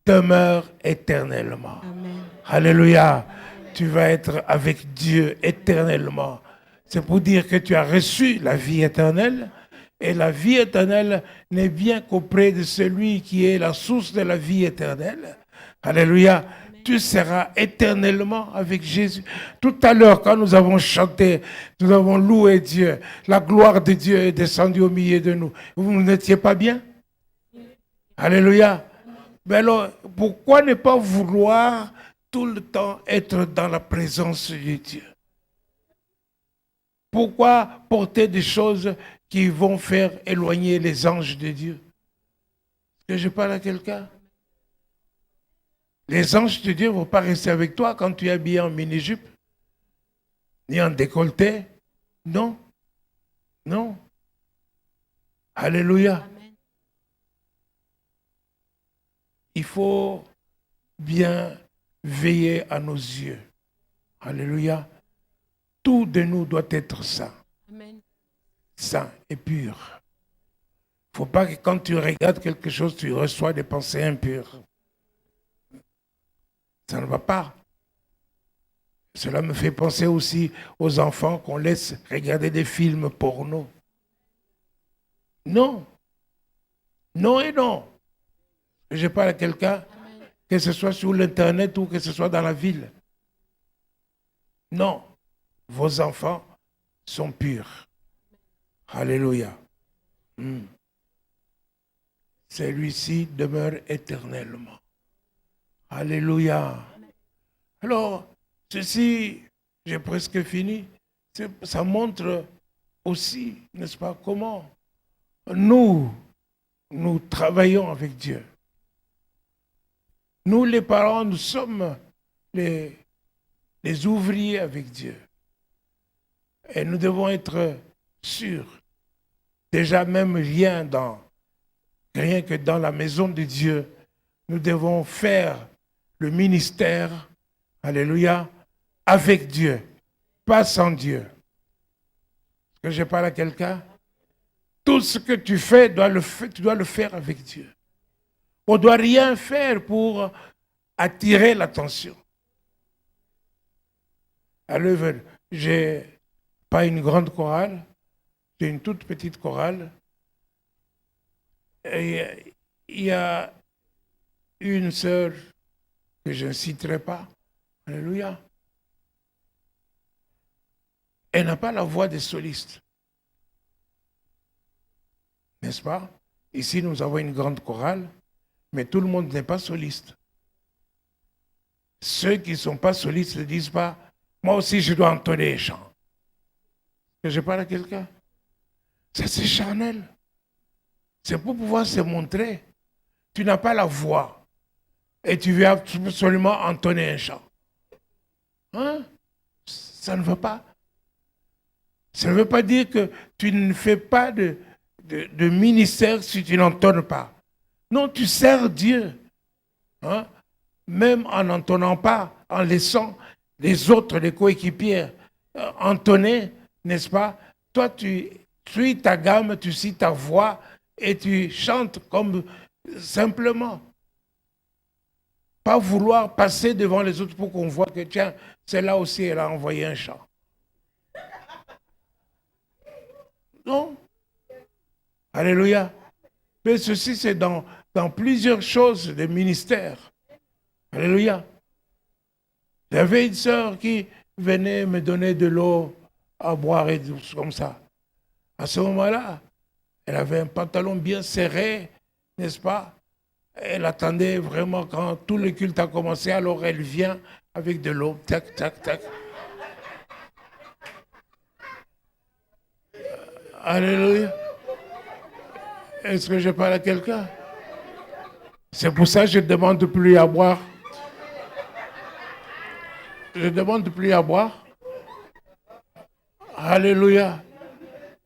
B: demeure éternellement.
A: Amen. Alléluia. Tu vas être avec Dieu éternellement. C'est pour dire que tu as reçu la vie éternelle. Et la vie éternelle n'est bien qu'auprès de celui qui est la source de la vie éternelle. Alléluia. Amen. tu seras éternellement avec Jésus. Tout à l'heure, quand nous avons chanté, nous avons loué Dieu, la gloire de Dieu est descendue au milieu de nous. Vous n'étiez pas bien? Alléluia. Mais alors, pourquoi ne pas vouloir tout le temps être dans la présence de Dieu? Pourquoi porter des choses qui vont faire éloigner les anges de Dieu? Est-ce que je parle à quelqu'un? Les anges de Dieu ne vont pas rester avec toi quand tu es habillé en mini-jupe, ni en décolleté. Non. Non. Alléluia.
B: Amen.
A: Il faut bien veiller à nos yeux. Alléluia. Tout de nous doit être saint.
B: Amen.
A: Saint et pur. Il ne faut pas que quand tu regardes quelque chose, tu reçois des pensées impures. Ça ne va pas. Cela me fait penser aussi aux enfants qu'on laisse regarder des films porno. Non. Non et non. Je parle à quelqu'un, que ce soit sur l'Internet ou que ce soit dans la ville. Non. Vos enfants sont purs. Alléluia. Celui-ci demeure éternellement. Alléluia. Alors, ceci, j'ai presque fini. Ça montre aussi, n'est-ce pas, comment nous travaillons avec Dieu. Nous, les parents, nous sommes les ouvriers avec Dieu. Et nous devons être sûrs. Déjà même rien que dans la maison de Dieu, nous devons faire le ministère, alléluia, avec Dieu, pas sans Dieu. Est-ce que je parle à quelqu'un? Tout ce que tu fais, tu dois le faire avec Dieu. On ne doit rien faire pour attirer l'attention. Alors, j'ai pas une grande chorale, j'ai une toute petite chorale. Et il y a une sœur que je ne citerai pas. Alléluia. Elle n'a pas la voix des solistes. N'est-ce pas? Ici, nous avons une grande chorale, mais tout le monde n'est pas soliste. Ceux qui ne sont pas solistes ne disent pas, moi aussi je dois entonner les chants. Que je parle à quelqu'un? Ça, c'est charnel. C'est pour pouvoir se montrer. Tu n'as pas la voix et tu veux absolument entonner un chant. Hein? Ça ne va pas. Ça ne veut pas dire que tu ne fais pas de ministère si tu n'entonnes pas. Non, tu sers Dieu. Hein? Même en n'entonnant pas, en laissant les autres, les coéquipiers, entonner, n'est-ce pas? Toi, tu suis ta gamme, tu suis ta voix et tu chantes comme simplement. Pas vouloir passer devant les autres pour qu'on voit que, tiens, celle-là aussi, elle a envoyé un chant. Non. Alléluia. Mais ceci, c'est dans plusieurs choses des ministères. Alléluia. J'avais une sœur qui venait me donner de l'eau à boire et tout comme ça. À ce moment-là, elle avait un pantalon bien serré, n'est-ce pas? Elle attendait vraiment quand tout le culte a commencé, alors elle vient avec de l'eau, tac, tac, tac. Alléluia. Est-ce que je parle à quelqu'un? C'est pour ça que je ne demande plus à boire. Je ne demande plus à boire. Alléluia.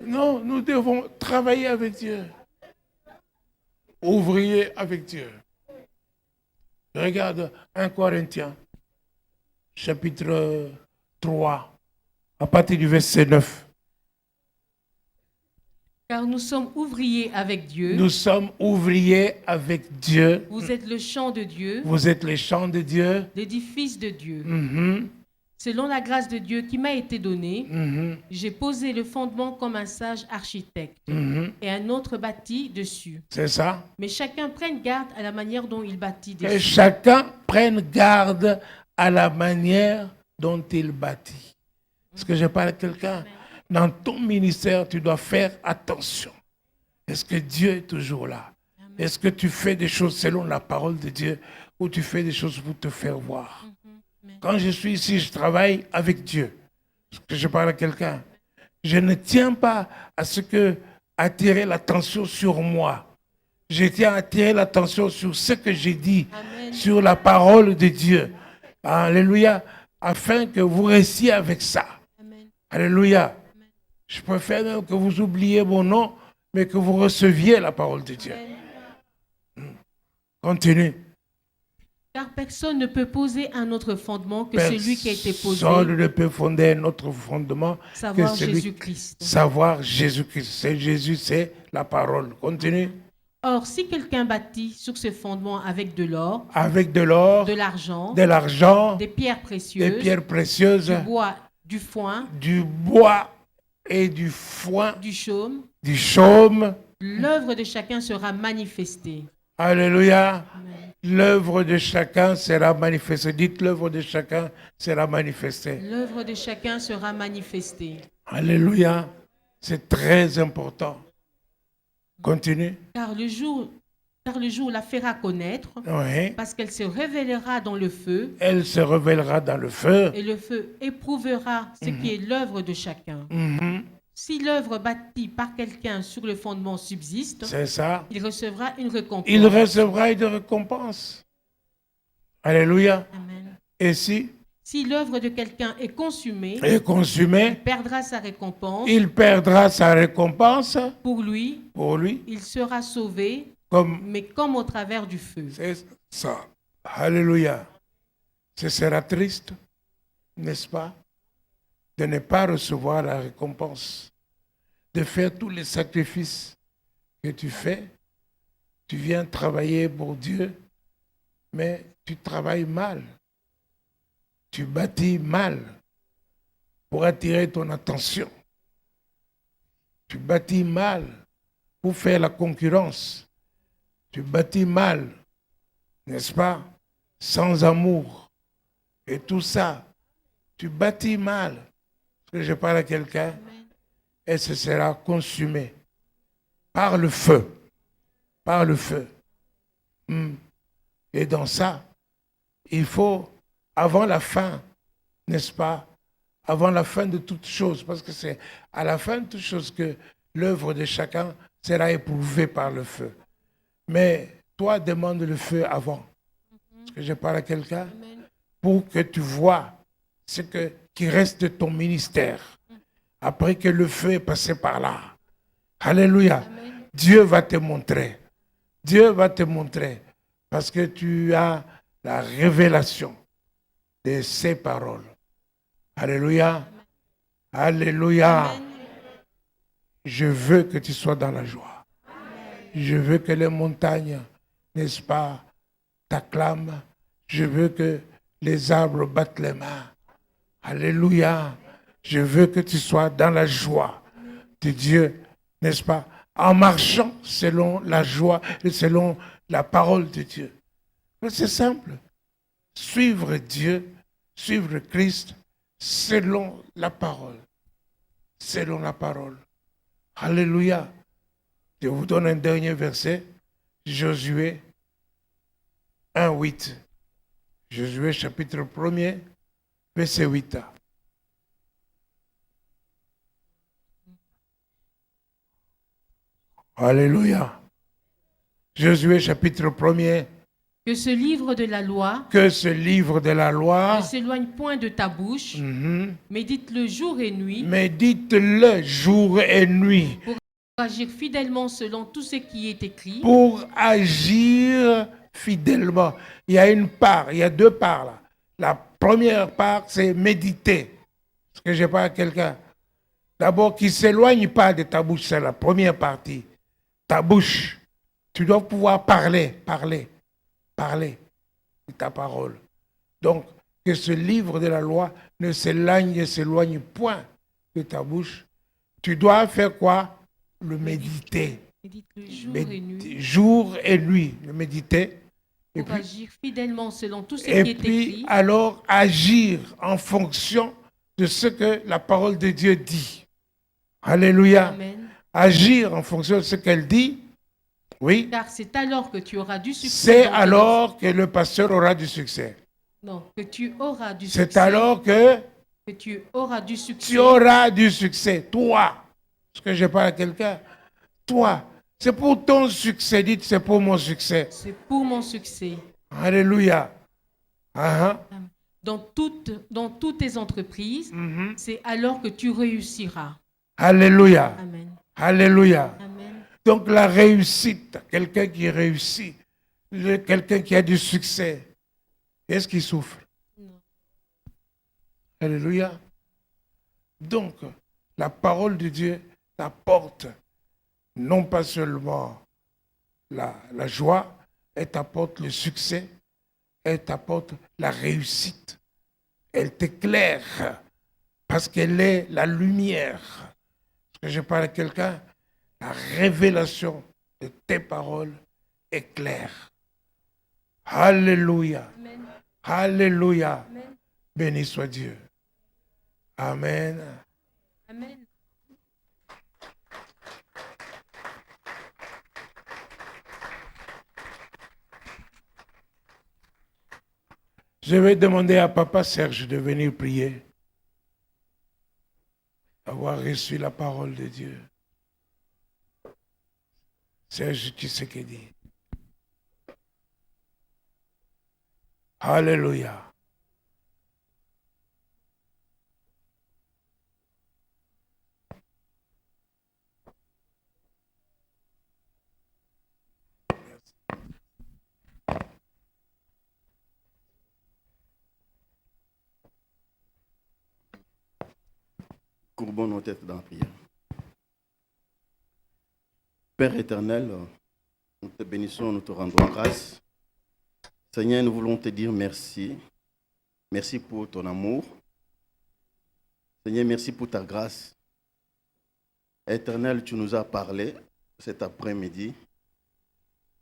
A: Non, nous devons travailler avec Dieu. Ouvrier avec Dieu. Regarde 1 Corinthiens, chapitre 3, à partir du verset 9.
B: Car nous sommes ouvriers avec Dieu.
A: Nous sommes ouvriers avec Dieu.
B: Vous êtes le champ de Dieu.
A: Vous êtes les champs de Dieu.
B: L'édifice de Dieu. Selon la grâce de Dieu qui m'a été donnée, j'ai posé le fondement comme un sage architecte et un autre bâti dessus.
A: C'est ça.
B: Mais chacun prenne garde à la manière dont il bâtit
A: Que
B: dessus.
A: chacun prenne garde à la manière dont il bâtit. Est-ce que je parle à quelqu'un? Dans ton ministère, tu dois faire attention. Est-ce que Dieu est toujours là? Est-ce que tu fais des choses selon la parole de Dieu ou tu fais des choses pour te faire voir? Quand je suis ici, je travaille avec Dieu. Est-ce que je parle à quelqu'un? Je ne tiens pas à ce que attirer l'attention sur moi. Je tiens à attirer l'attention sur ce que j'ai dit, sur la parole de Dieu. Alléluia. Afin que vous restiez avec ça.
B: Amen.
A: Alléluia. Je préfère même que vous oubliez mon nom, mais que vous receviez la parole de Dieu. Continue.
B: Car personne ne peut poser un autre fondement que celui qui a été posé,
A: Personne ne peut fonder un autre fondement que
B: savoir
A: celui
B: Jésus-Christ.
A: savoir Jésus-Christ. C'est Jésus, c'est la parole. Continue.
B: Or, si quelqu'un bâtit sur ce fondement avec de l'or,
A: Avec de l'or,
B: de l'argent,
A: de l'argent,
B: des pierres précieuses,
A: des pierres précieuses,
B: du bois, du foin,
A: du bois et du foin,
B: du chaume,
A: du chaume.
B: l'œuvre de chacun sera manifestée.
A: Alléluia.
B: Amen.
A: L'œuvre de chacun sera manifestée. Dites, l'œuvre de chacun sera manifestée.
B: L'œuvre de chacun sera manifestée.
A: Alléluia. C'est très important. Continue.
B: Car le jour la fera connaître,
A: Oui.
B: parce qu'elle se révélera dans le feu,
A: Elle se révélera dans le feu.
B: et le feu éprouvera ce qui est l'œuvre de chacun.
A: Mhm.
B: Si l'œuvre bâtie par quelqu'un sur le fondement subsiste,
A: C'est ça.
B: il recevra une récompense.
A: Il recevra une récompense. Alléluia.
B: Amen.
A: Et si
B: Si l'œuvre de quelqu'un est consumée,
A: est consumé,
B: il perdra sa récompense.
A: il perdra sa récompense.
B: Pour lui,
A: Il
B: sera sauvé,
A: comme
B: mais comme au travers du feu.
A: c'est ça. Alléluia. Ce sera triste, n'est-ce pas, de ne pas recevoir la récompense, de faire tous les sacrifices que tu fais. Tu viens travailler pour Dieu, mais tu travailles mal. Tu bâtis mal pour attirer ton attention. Tu bâtis mal pour faire la concurrence. Tu bâtis mal, n'est-ce pas, sans amour. Et tout ça, tu bâtis mal. Est-ce que je parle à quelqu'un? Et ce sera consumé par le feu. Par le feu. Et dans ça, il faut, avant la fin, n'est-ce pas, avant la fin de toutes choses, parce que c'est à la fin de toutes choses que l'œuvre de chacun sera éprouvée par le feu. Mais toi, demande le feu avant. Est-ce que je parle à quelqu'un? Pour que tu vois ce qui reste de ton ministère, après que le feu est passé par là. Alléluia. Amen. Dieu va te montrer. Dieu va te montrer. Parce que tu as la révélation de ses paroles. Alléluia. Amen. Alléluia. Amen. Je veux que tu sois dans la joie. Amen. Je veux que les montagnes, n'est-ce pas, t'acclament. Je veux que les arbres battent les mains. Alléluia. Je veux que tu sois dans la joie de Dieu, n'est-ce pas, en marchant selon la joie et selon la parole de Dieu. C'est simple. Suivre Dieu, suivre Christ selon la parole. Selon la parole. Alléluia. Je vous donne un dernier verset. Josué 1:8. Josué chapitre 1er, verset 8. Alléluia. Josué chapitre 1er.
B: Que ce livre de la loi,
A: que ce livre de la loi
B: ne s'éloigne point de ta bouche, médite-le jour et nuit,
A: médite-le jour et nuit,
B: pour agir fidèlement selon tout ce qui est écrit.
A: Pour agir fidèlement. Il y a une part, il y a deux parts là. La première part, c'est méditer. Est-ce que je parle à quelqu'un? D'abord, qu'il ne s'éloigne pas de ta bouche, c'est la première partie. Ta bouche, tu dois pouvoir parler de ta parole. Donc, que ce livre de la loi ne s'éloigne point de ta bouche. Tu dois faire quoi? Le méditer.
B: Médite le jour et nuit.
A: Jour et nuit, le méditer.
B: Pour agir fidèlement selon tout ce qui
A: et
B: est
A: puis
B: écrit.
A: Alors agir en fonction de ce que la parole de Dieu dit. Alléluia.
B: Amen.
A: Agir en fonction de ce qu'elle dit. Oui.
B: Car c'est alors que tu auras du succès.
A: C'est alors que le pasteur aura du succès.
B: Non, que tu auras du succès.
A: C'est alors que
B: tu auras du succès.
A: Tu auras du succès. Toi. Parce que je parle à quelqu'un. Toi. C'est pour ton succès. Dites, c'est pour mon succès.
B: C'est pour mon succès.
A: Alléluia. Uh-huh.
B: Dans toutes tes entreprises, c'est alors que tu réussiras.
A: Alléluia.
B: Amen.
A: Alléluia.
B: Amen.
A: Donc la réussite, quelqu'un qui réussit, quelqu'un qui a du succès, est-ce qu'il souffre?
B: Non.
A: Alléluia. Donc, la parole de Dieu t'apporte non pas seulement la joie, elle t'apporte le succès, elle t'apporte la réussite. Elle t'éclaire parce qu'elle est la lumière. Parce que je parle à quelqu'un, la révélation de tes paroles est claire. Alléluia.
B: Amen.
A: Alléluia.
B: Amen.
A: Béni soit Dieu. Amen.
B: Amen.
A: Je vais demander à Papa Serge de venir prier. Avoir reçu la parole de Dieu. Serge Tshisekedi. Alléluia.
D: Courbons nos têtes dans la prière. Père éternel, nous te bénissons, nous te rendons grâce. Seigneur, nous voulons te dire merci. Merci pour ton amour. Seigneur, merci pour ta grâce. Éternel, tu nous as parlé cet après-midi.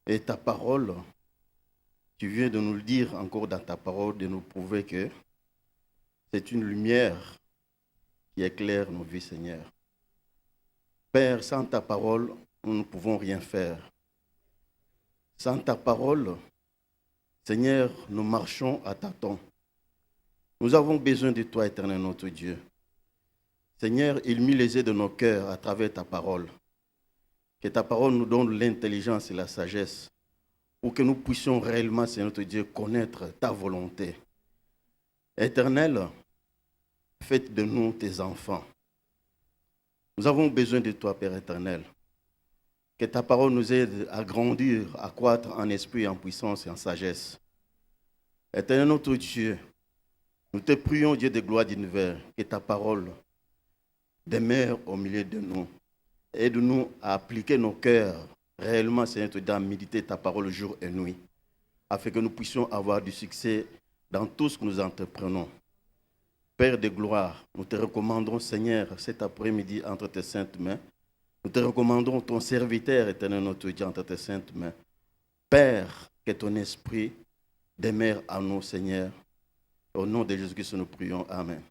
D: Et ta parole, tu viens de nous le dire encore dans ta parole, de nous prouver que c'est une lumière qui éclaire nos vies, Seigneur. Père, sans ta parole, nous ne pouvons rien faire. Sans ta parole, Seigneur, nous marchons à tâtons. Nous avons besoin de toi, éternel notre Dieu. Seigneur, illumine les yeux de nos cœurs à travers ta parole. Que ta parole nous donne l'intelligence et la sagesse pour que nous puissions réellement, Seigneur notre Dieu, connaître ta volonté. Éternel, faites de nous tes enfants. Nous avons besoin de toi, Père éternel. Que ta parole nous aide à grandir, à croître en esprit, en puissance et en sagesse. Éternel notre Dieu, nous te prions, Dieu de gloire d'univers, que ta parole demeure au milieu de nous. Aide-nous à appliquer nos cœurs réellement, Seigneur, à méditer ta parole jour et nuit, afin que nous puissions avoir du succès dans tout ce que nous entreprenons. Père de gloire, nous te recommandons, Seigneur, cet après-midi entre tes saintes mains. Nous te recommandons ton serviteur, éternel notre Dieu, entre tes saintes mains. Père, que ton esprit demeure en nous, Seigneur. Au nom de Jésus-Christ, nous prions. Amen.